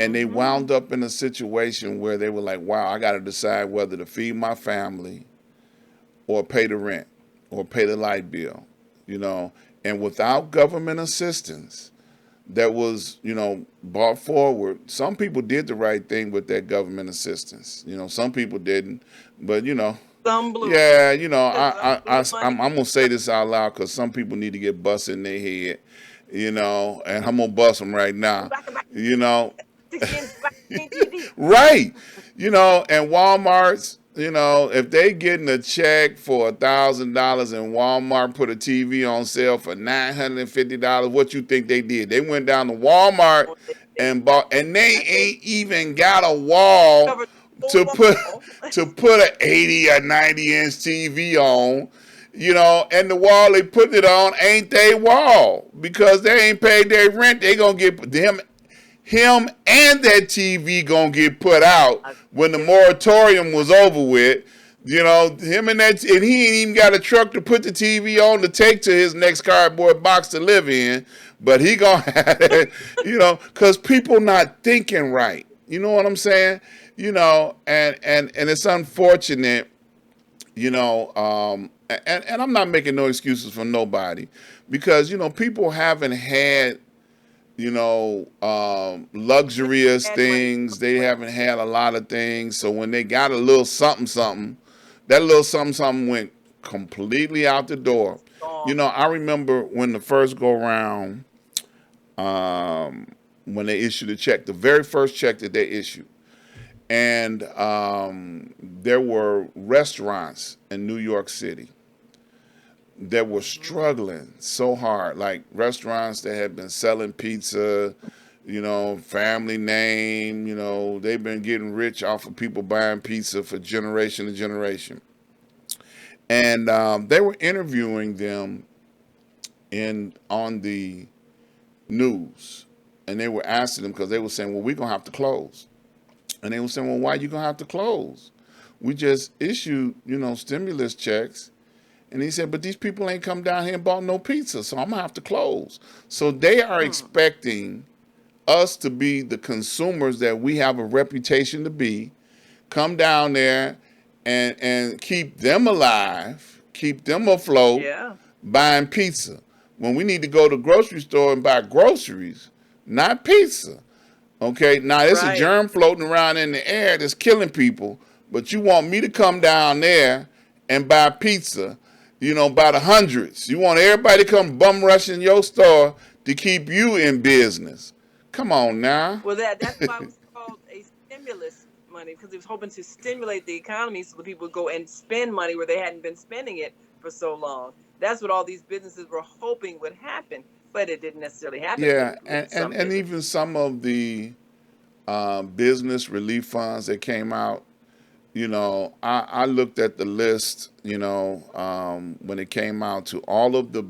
And they Mm-hmm. wound up in a situation where they were like, wow, I got to decide whether to feed my family or pay the rent or pay the light bill, you know. And without government assistance that was, brought forward, some people did the right thing with that government assistance. Some people didn't, but Some blew it. yeah, Some blew the money. I'm gonna say this out loud because some people need to get bust in their head, and I'm gonna bust them right now, Back, back, you know, 16 TV. right, and Walmart's, if they getting a check for $1,000 and Walmart put a TV on sale for $950, what you think they did? They went down to Walmart and bought, and they They ain't even got a wall covered the to whole put wall. to put an 80 or 90-inch TV on, and the wall they put it on ain't they wall because they ain't paid their rent. They gonna get him and that TV gonna get put out I when the tell moratorium was over with. Him and he ain't even got a truck to put the TV on to take to his next cardboard box to live in. But he gonna have it, because people not thinking right. You know what I'm saying? And it's unfortunate, and I'm not making no excuses for nobody because people haven't had luxurious had money things. They somewhere. haven't had a lot of things. So when they got a little something, something, that little something, something went completely out the door. It's gone. I remember when the first go round, when they issued a check, the very first check that they issued. And there were restaurants in New York City that were Hmm. struggling so hard, like restaurants that had been selling pizza, family name, they've been getting rich off of people buying pizza for generation to generation. And they were interviewing them on the news, and they were asking them because they were saying, "Well, we're gonna have to close," and they were saying, "Well, why are you gonna have to close? We just issued, stimulus checks." And he said, but these people ain't come down here and bought no pizza, so I'm gonna have to close. So they are Hmm. expecting us to be the consumers that we have a reputation to be, come down there and keep them alive, keep them afloat, Yeah. buying pizza. When we need to go to the grocery store and buy groceries, not pizza. Okay, now there's a Right. germ floating around in the air that's killing people, but you want me to come down there and buy pizza, by the hundreds. You want everybody to come bum rushing your store to keep you in business. Come on now. Well, that's why it was called a stimulus money because it was hoping to stimulate the economy so the people would go and spend money where they hadn't been spending it for so long. That's what all these businesses were hoping would happen, but it didn't necessarily happen Yeah, with some and businesses. even some of the business relief funds that came out, I looked at the list, when it came out to all of the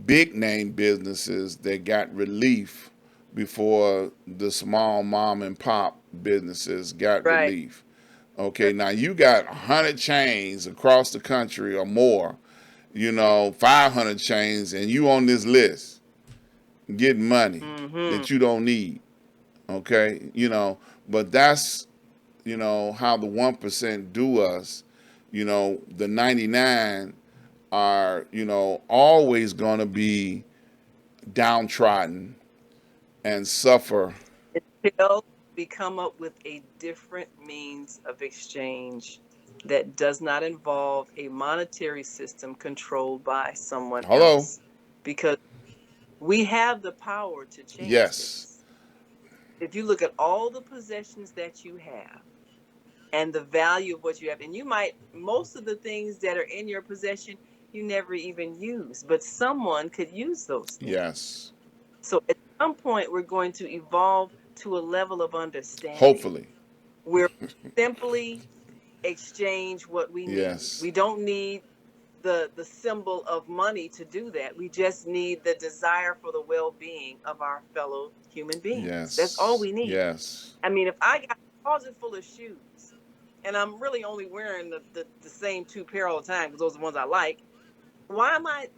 big name businesses that got relief before the small mom and pop businesses got Right. relief. Okay, now you got 100 chains across the country or more, 500 chains, and you on this list getting money Mm-hmm. that you don't need. Okay, but that's how the 1% do us. The 99 are always going to be downtrodden and suffer. Until we come up with a different means of exchange. that does not involve a monetary system controlled by someone Hello. else, because we have the power to change Yes. things. If you look at all the possessions that you have and the value of what you have, and you might, most of the things that are in your possession, you never even use, but someone could use those things. Yes. So at some point, we're going to evolve to a level of understanding Hopefully. where we simply exchange what we need. Yes. We don't need the symbol of money to do that. We just need the desire for the well-being of our fellow human beings. That's all Yes. we need. Yes. I mean, if I got a closet full of shoes and I'm really only wearing the same two pair all the time because those are the ones I like, why am I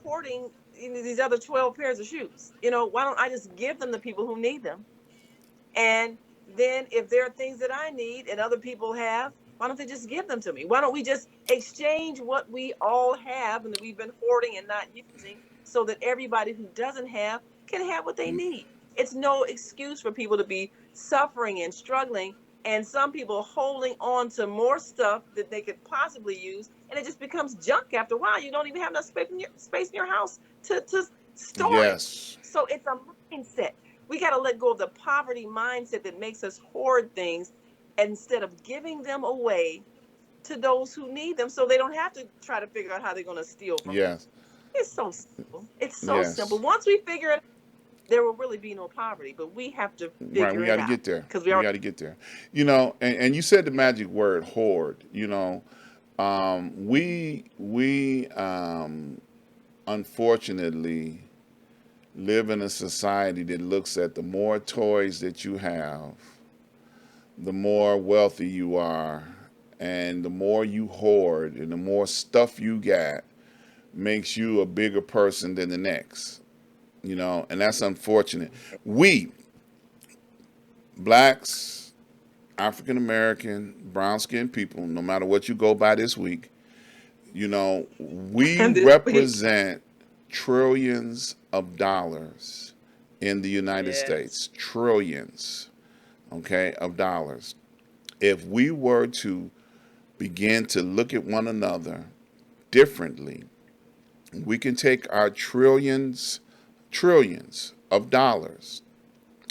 hoarding these other 12 pairs of shoes? Why don't I just give them to people who need them? And then if there are things that I need and other people have, why don't they just give them to me? Why don't we just exchange what we all have and that we've been hoarding and not using, so that everybody who doesn't have can have what they need? It's no excuse for people to be suffering and struggling, and some people holding on to more stuff that they could possibly use, and it just becomes junk after a while. You don't even have enough space in your house to store it. Yes. So it's a mindset. We got to let go of the poverty mindset that makes us hoard things instead of giving them away to those who need them, so they don't have to try to figure out how they're going to steal from you. Yes. It's so simple. It's so simple. Yes. Once we figure it out, there will really be no poverty, but we have to Right. figure We it got to out get there. because we We already. got to get there. And you said the magic word hoard. We unfortunately live in a society that looks at the more toys that you have, the more wealthy you are, and the more you hoard and the more stuff you got makes you a bigger person than the next. And that's unfortunate. We, blacks, African American, brown skinned people, no matter what you go by this week, we This week. represent trillions of dollars in the United Yes. States. Trillions, okay, of dollars. If we were to begin to look at one another differently, we can take our trillions of dollars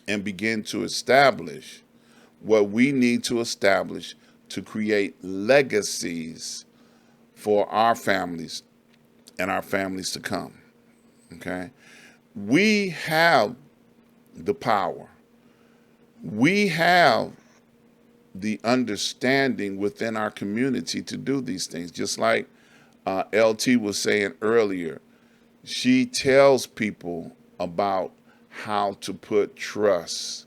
and begin to establish what we need to establish to create legacies for our families and our families to come. Okay? We have the power. We have the understanding within our community to do these things. Just like LT was saying earlier, she tells people about how to put trust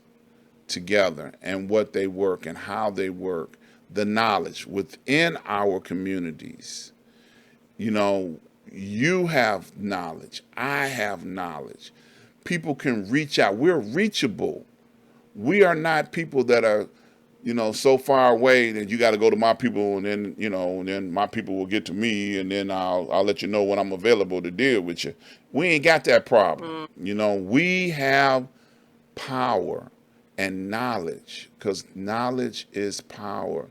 together and what they work and how they work, the knowledge within our communities. You know, you have knowledge, I have knowledge. People can reach out. We're reachable. We are not people that are, so far away that you got to go to my people, and then, and then my people will get to me, and then I'll let you know when I'm available to deal with you. We ain't got that problem. Mm. We have power and knowledge, because knowledge is power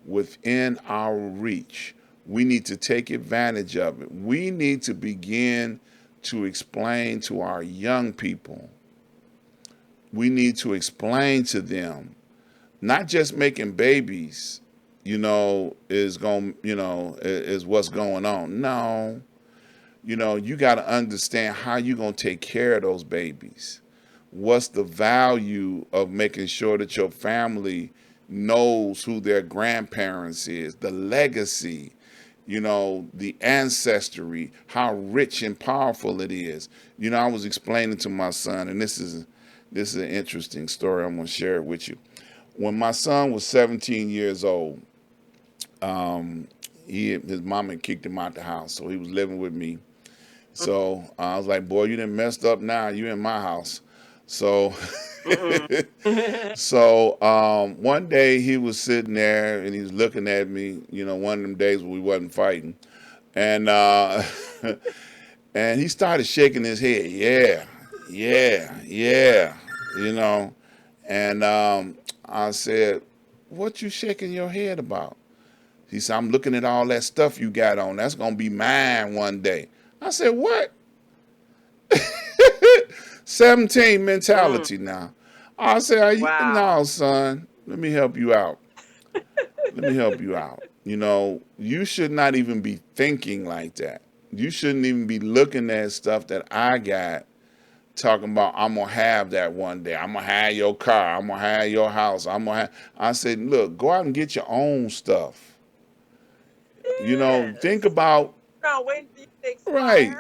within our reach. We need to take advantage of it. We need to begin to explain to our young people. We need to explain to them, not just making babies, is what's going on. No, you got to understand how you're going to take care of those babies. What's the value of making sure that your family knows who their grandparents is, the legacy, the ancestry, how rich and powerful it is. I was explaining to my son, and this is an interesting story. I'm going to share it with you. When my son was 17 years old, his mom had kicked him out the house, so he was living with me. So I was like, "Boy, you done messed up now. You in my house." So, one day he was sitting there and he was looking at me. One of them days when we wasn't fighting, and and he started shaking his head. Yeah, yeah, yeah. And I said, "What you shaking your head about?" He said, I'm looking at all that stuff you got on. That's going to be mine one day. I said, what? 17 Mm. mentality now. I said, Wow. no, son, let me help you out. Let me help you out. You should not even be thinking like that. You shouldn't even be looking at stuff that I got, talking about I'm gonna have that one day. I'm gonna have your car. I'm gonna have your house. I said, look, go out and get your own stuff. Think Yes. about Not waiting for you to right.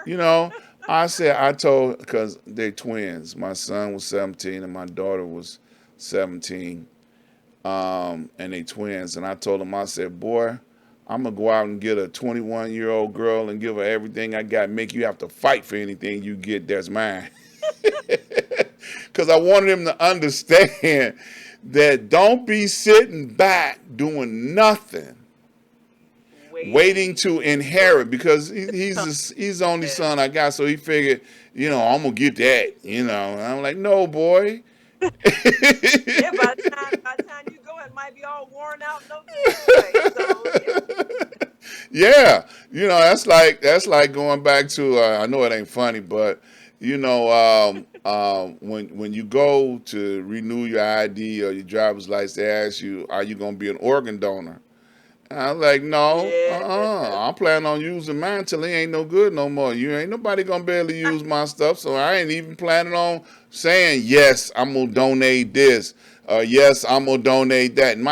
expire. I told because they're twins. My son was 17 and my daughter was 17. And they twins. And I told them, I said, boy, I'm gonna go out and get a 21-year-old girl and give her everything I got. Make you have to fight for anything you get that's mine. Because I wanted him to understand that don't be sitting back doing nothing, waiting Waiting to for inherit. Because come. he's the only Yes. son I got, so he figured, I'm gonna get that. And I'm like, no, boy. Yeah, by the time you go, it might be all worn out, no good anyway. So yeah. Yeah, that's like going back to I know it ain't funny, but when you go to renew your ID or your driver's license, they ask you, "Are you gonna be an organ donor?" And I'm like, "No, Yes. I'm planning on using mine till it ain't no good no more. You ain't nobody gonna be able to use my stuff, so I ain't even planning on saying yes. I'm gonna donate this. Yes, I'm gonna donate that. No,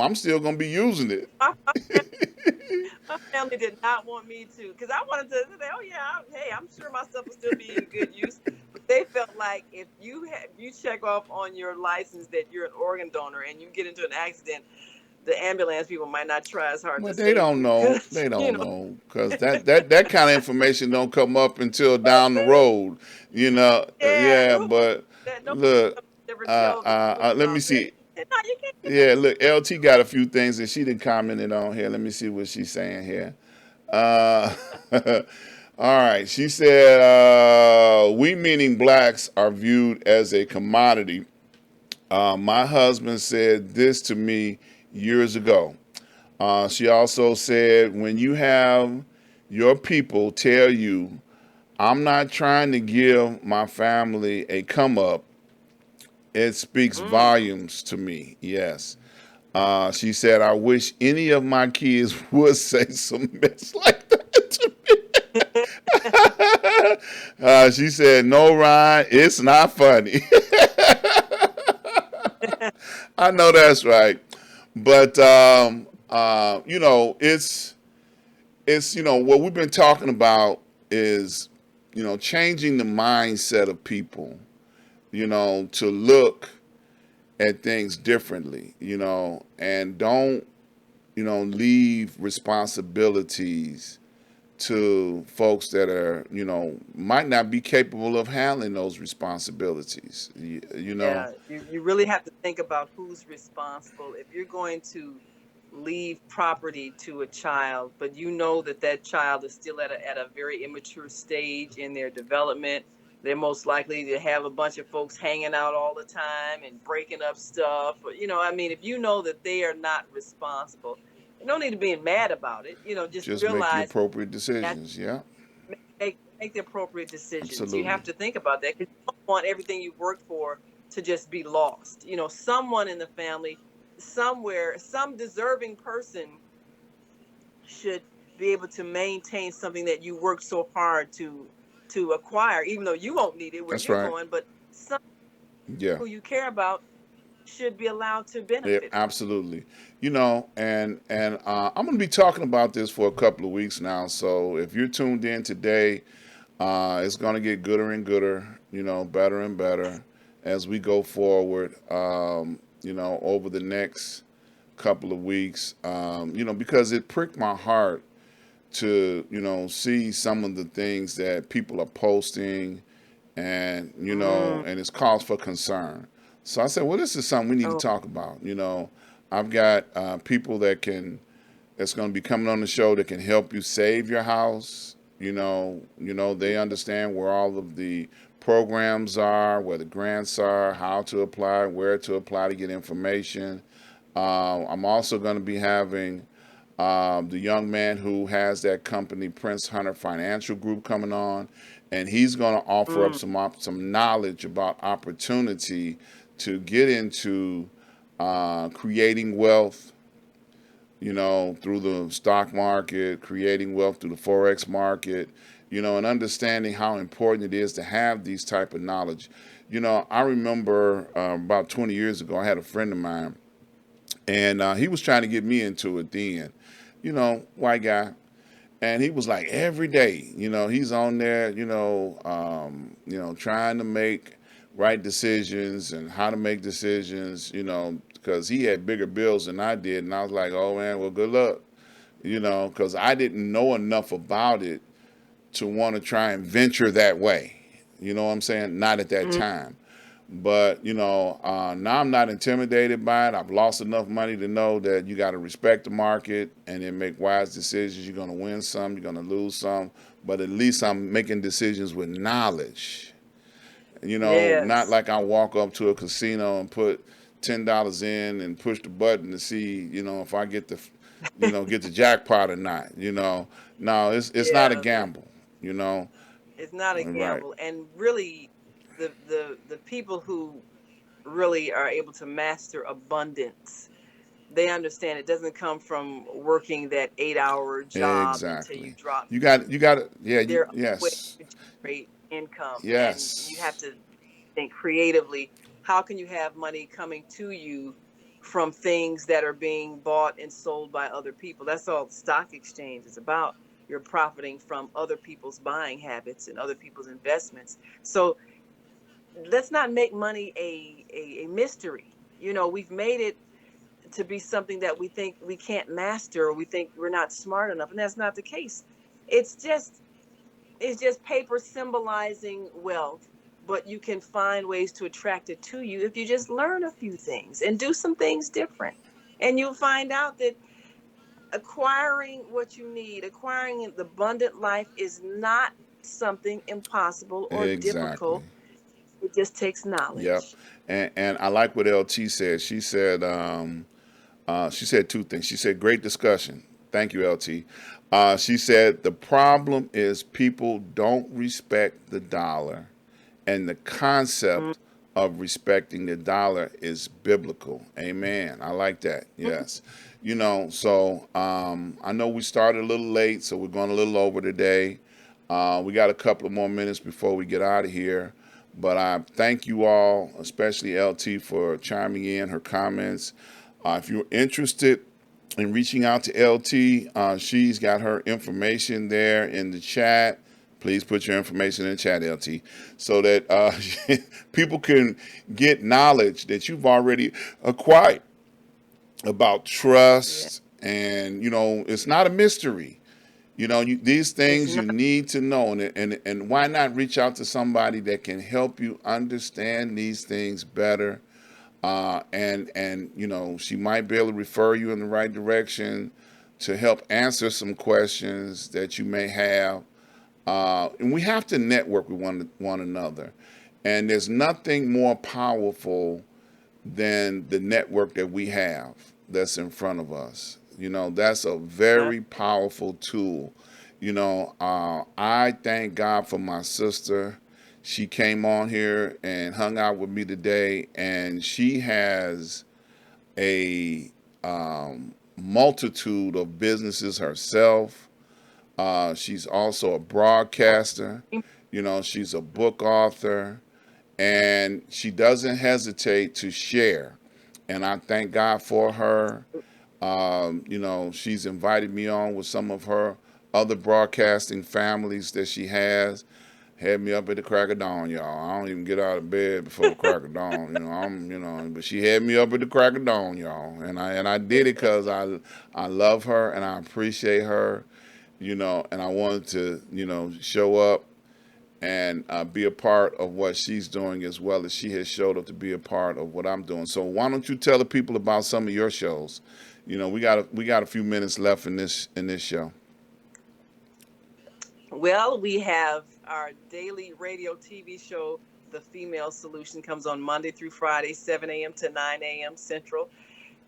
I'm still gonna be using it. My family did not want me to, because I wanted to say, "Oh yeah, hey, I'm sure my stuff will still be in good use." But they felt like if you check off on your license that you're an organ donor and you get into an accident, the ambulance people might not try as hard to But they save don't you know. because They don't know because that kind of information don't come up until down the road. yeah, Yeah. But that no look, ever tell the truth let me about that. see. No, you can't do Yeah, look, LT got a few things that she didn't commented on here. Let me see what she's saying here. Uh, all right, she said, "We meaning blacks are viewed as a commodity. My husband said this to me years ago. She also said, when you have your people tell you, I'm not trying to give my family a come up, it speaks that. Mm. volumes to me. Yes." She said, I wish any of my kids would say some mess like that to me. She said, no, Ryan, it's not funny. I know that's right. But, what we've been talking about is, changing the mindset of people, to look at things differently, and don't, leave responsibilities to folks that are, might not be capable of handling those responsibilities. Yeah, you really have to think about who's responsible. If you're going to leave property to a child, but you know that that child is still at a very immature stage in their development, they're most likely to have a bunch of folks hanging out all the time and breaking up stuff. I mean, if you know that they are not responsible, you don't need to be mad about it. Just Just make the realize appropriate that decisions. Yeah, make the appropriate decisions. You have absolutely. to think about that because you don't want everything you've worked for to just be lost. Someone in the family, somewhere, some deserving person should be able to maintain something that you worked so hard to acquire, even though you won't need it where That's you're right. going, but some Yeah. who you care about should be allowed to Yeah, benefit from it. absolutely. And I'm going to be talking about this for a couple of weeks now. So if you're tuned in today, it's going to get gooder and gooder, better and better as we go forward, over the next couple of weeks, because it pricked my heart to, see some of the things that people are posting and, Mm. and it's cause for concern. So I said, well, this is something we need to Oh, talk about. I've got people that's going to be coming on the show that can help you save your house. They understand where all of the programs are, where the grants are, how to apply, where to apply to get information. I'm also going to be having the young man who has that company, Prince Hunter Financial Group, coming on, and he's going to offer up Mm. some knowledge about opportunity to get into creating wealth, through the stock market, creating wealth through the forex market, and understanding how important it is to have these type of knowledge. I remember about 20 years ago, I had a friend of mine, and he was trying to get me into it then, white guy. And he was like every day, he's on there, trying to make right decisions and how to make decisions, because he had bigger bills than I did. And I was like, oh man, well, good luck, because I didn't know enough about it to want to try and venture that way. You know what I'm saying? Not at that Mm. time. But now I'm not intimidated by it. I've lost enough money to know that you got to respect the market and then make wise decisions. You're going to win some, you're going to lose some, but at least I'm making decisions with knowledge. Not Yes. like I walk up to a casino and put $10 in and push the button to see, if I get the jackpot or not. No, it's not a Yeah. gamble. You know, It's not a right? gamble, and really, the people who really are able to master abundance, they understand it doesn't come from working that 8-hour job until you Exactly. drop. You got it. Yeah. There are ways Yes. to generate income, and you have Yes. to think creatively. How can you have money coming to you from things that are being bought and sold by other people? That's all the stock exchange is about. You're profiting from other people's buying habits and other people's investments. So let's not make money a mystery. We've made it to be something that we think we can't master, or we think we're not smart enough, and that's not the case. It's just it's just paper symbolizing wealth, but you can find ways to attract it to you if you just learn a few things and do some things different. And you'll find out that acquiring what you need, acquiring the abundant life, is not something impossible or Exactly. difficult. It just takes Yep. knowledge. And I like what LT said. She said two things. She said, great discussion. Thank you, LT. She said, the problem is people don't respect the dollar, and the Mm-hmm. concept of respecting the dollar is biblical. Amen. I like that. Yes. So I know we started a little late, so we're going a little over today. We got a couple of more minutes before we get out of here. But I thank you all, especially LT, for chiming in her comments. If you're interested in reaching out to LT, she's got her information there in the chat. Please put your information in the chat, LT, so that people can get knowledge that you've already acquired about Yeah, trust. And, it's not a mystery. These it's things you not. need to know, and why not reach out to somebody that can help you understand these things better, and she might be able to refer you in the right direction to help answer some questions that you may have. And we have to network with one another, and there's nothing more powerful than the network that we have that's in front of us. That's a uh, very powerful tool. I thank God for my sister. She came on here and hung out with me today, and she has a multitude of businesses herself. She's also a broadcaster. She's a book author, and she doesn't hesitate to share. And I thank God for her. She's invited me on with some of her other broadcasting families that she has. Had me up at the crack of dawn, y'all. I don't even get out of bed before the crack of dawn. But she had me up at the crack of dawn, y'all. And I did it because I love her and I appreciate her, and I wanted to, show up and be a part of what she's doing, as well as she has showed up to be a part of what I'm doing. So why don't you tell the people about some of your shows? We got a few minutes left in this show. Well, we have our daily radio TV show, The Female Solution, comes on Monday through Friday, 7 a.m. to 9 a.m. Central.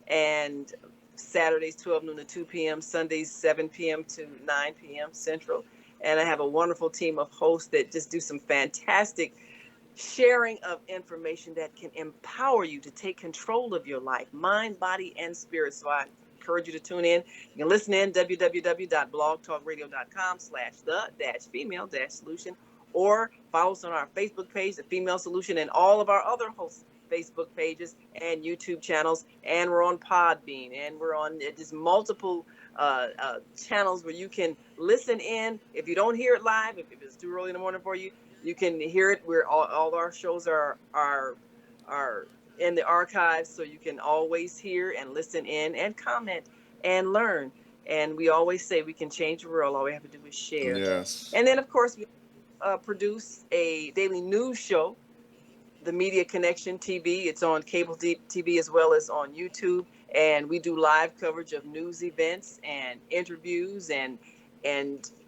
and Saturdays 12 noon to 2 p.m., Sundays 7 p.m. to 9 p.m. Central. And I have a wonderful team of hosts that just do some fantastic sharing of information that can empower you to take control of your life, mind, body, and spirit. So I encourage you to tune in. You can listen in www.blogtalkradio.com/the-female-solution, or follow us on our Facebook page, The Female Solution, and all of our other hosts' Facebook pages and YouTube channels. And we're on Podbean, and we're on just multiple channels where you can listen in. If you don't hear it live, if it's too early in the morning for you, you can hear it. Where all our shows are in the archives, so you can always hear and listen in and comment and learn. And we always say we can change the world. All we have to do is share. Yes. And then, of course, we produce a daily news show, the Media Connection TV. It's on cable TV as well as on YouTube, and we do live coverage of news events and interviews and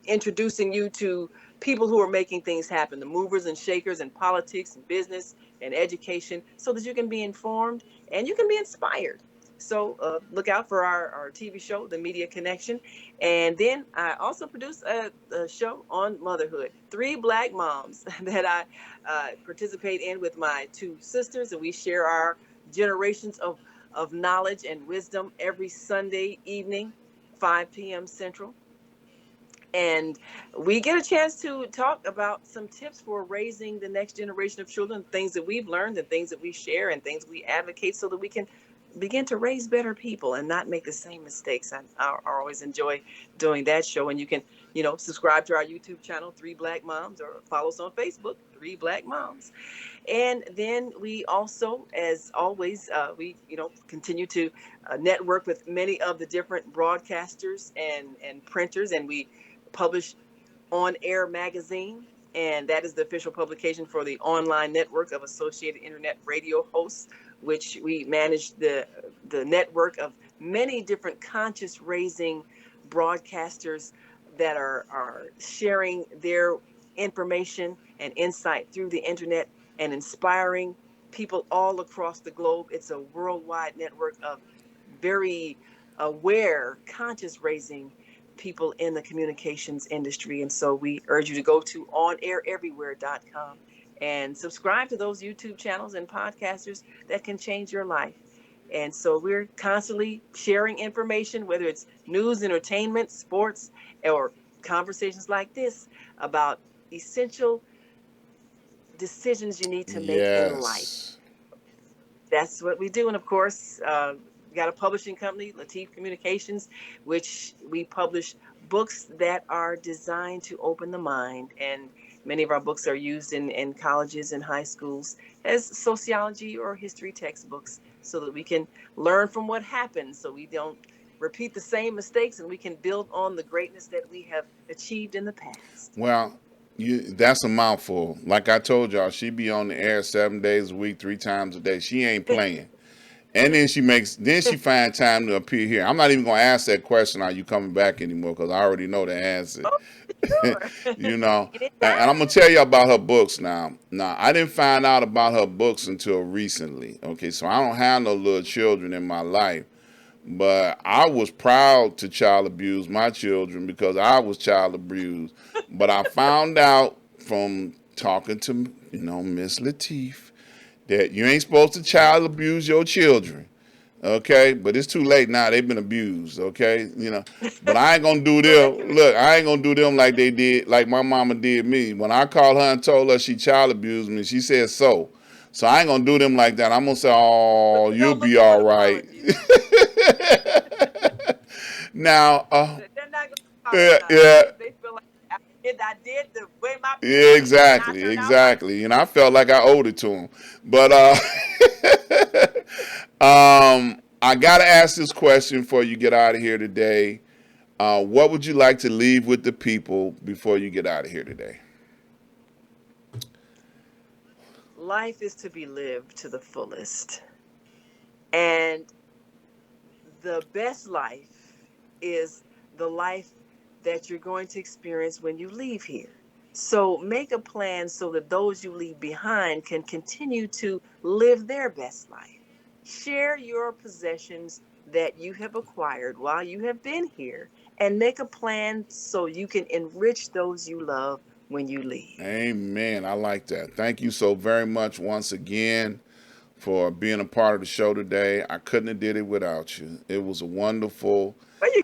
introducing you to people who are making things happen, the movers and shakers in politics and business and education, so that you can be informed and you can be inspired. So look out for our TV show, The Media Connection. And then I also produce a show on motherhood, Three Black Moms, that I participate in with my two sisters, and we share our generations of knowledge and wisdom every Sunday evening, 5 p.m. Central. And we get a chance to talk about some tips for raising the next generation of children, things that we've learned and things that we share and things we advocate, so that we can begin to raise better people and not make the same mistakes. I always enjoy doing that show. And you can, subscribe to our YouTube channel, Three Black Moms, or follow us on Facebook, Three Black Moms. And then we also, as always, we continue to network with many of the different broadcasters and printers, and we publish On Air Magazine, and that is the official publication for the online network of Associated Internet Radio Hosts, which we manage the network of many different conscious raising broadcasters that are sharing their information and insight through the internet and inspiring people all across the globe. It's a worldwide network of very aware, conscious raising people in the communications industry. And so we urge you to go to onaireverywhere.com and subscribe to those YouTube channels and podcasters that can change your life. And so we're constantly sharing information, whether it's news, entertainment, sports, or conversations like this about essential decisions you need to make in life. Yes. That's what we do. And of course, we got a publishing company, Latif Communications, which we publish books that are designed to open the mind. And many of our books are used in colleges and high schools as sociology or history textbooks, so that we can learn from what happened, so we don't repeat the same mistakes, and we can build on the greatness that we have achieved in the past. Well, that's a mouthful. Like I told y'all, she be on the air 7 days a week, 3 times a day. She ain't playing. And then she find time to appear here. I'm not even gonna ask that question, are you coming back anymore? Because I already know the answer. Oh, sure. you know. And I'm gonna Anytime. tell you about her books now. Now, I didn't find out about her books until recently. Okay, so I don't have no little children in my life. But I was proud to child abuse my children because I was child abused. But I found out from talking to, Miss Latif, that you ain't supposed to child abuse your children. Okay, but it's too late now. They've been abused. Okay, but I ain't gonna do them. Look, I ain't gonna do them like they did, like my mama did me. When I called her and told her she child abused me, she said so. So I ain't gonna do them like that. I'm gonna say, oh, you'll Don't look be for all an right. apology. Now, They're not going to yeah, apologize. yeah, They feel like I did the way my yeah, parents did it, and I exactly, turned out right. exactly. I felt like I owed it to him, but I gotta ask this question before you get out of here today. What would you like to leave with the people before you get out of here today? Life is to be lived to the fullest. And the best life is the life that you're going to experience when you leave here. So make a plan so that those you leave behind can continue to live their best life. Share your possessions that you have acquired while you have been here and make a plan so you can enrich those you love when you leave. Amen. I like that. Thank you so very much once again for being a part of the show today. I couldn't have did it without you. It was a wonderful, Well, you,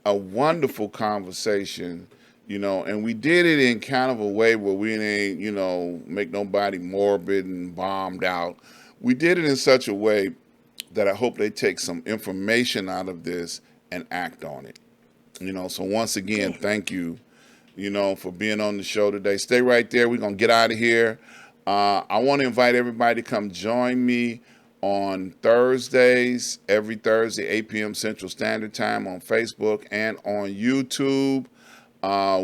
a wonderful conversation, and we did it in kind of a way where we didn't, make nobody morbid and bombed out. We did it in such a way that I hope they take some information out of this and act on it. So once again, yeah. thank you, for being on the show today. Stay right there. We're going to get out of here. I want to invite everybody to come join me on Thursdays, every Thursday, 8 p.m. Central Standard Time on Facebook and on YouTube.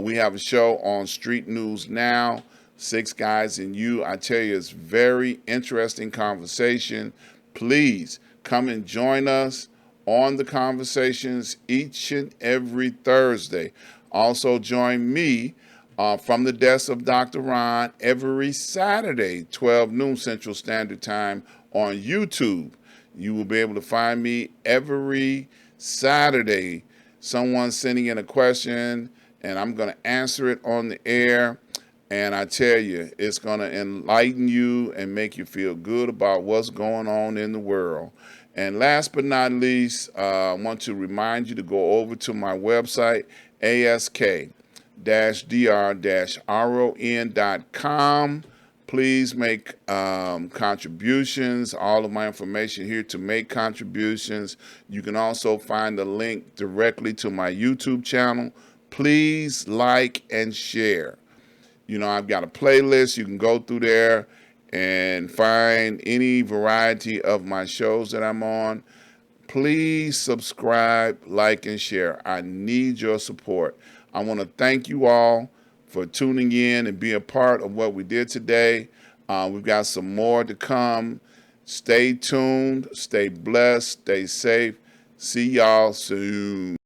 We have a show on Street News Now, Six Guys and You. I tell you, it's very interesting conversation. Please come and join us on the conversations each and every Thursday. Also join me from the desk of Dr. Ron every Saturday, 12 noon Central Standard Time on YouTube. You will be able to find me every Saturday. Someone sending in a question, and I'm going to answer it on the air. And I tell you, it's going to enlighten you and make you feel good about what's going on in the world. And last but not least, I want to remind you to go over to my website, ask-dr-ron.com. Please make contributions. All of my information here to make contributions. You can also find the link directly to my YouTube channel. Please like and share. I've got a playlist. You can go through there and find any variety of my shows that I'm on. Please subscribe, like, and share. I need your support. I want to thank you all for tuning in and being a part of what we did today. We've got some more to come. Stay tuned, stay blessed, stay safe. See y'all soon.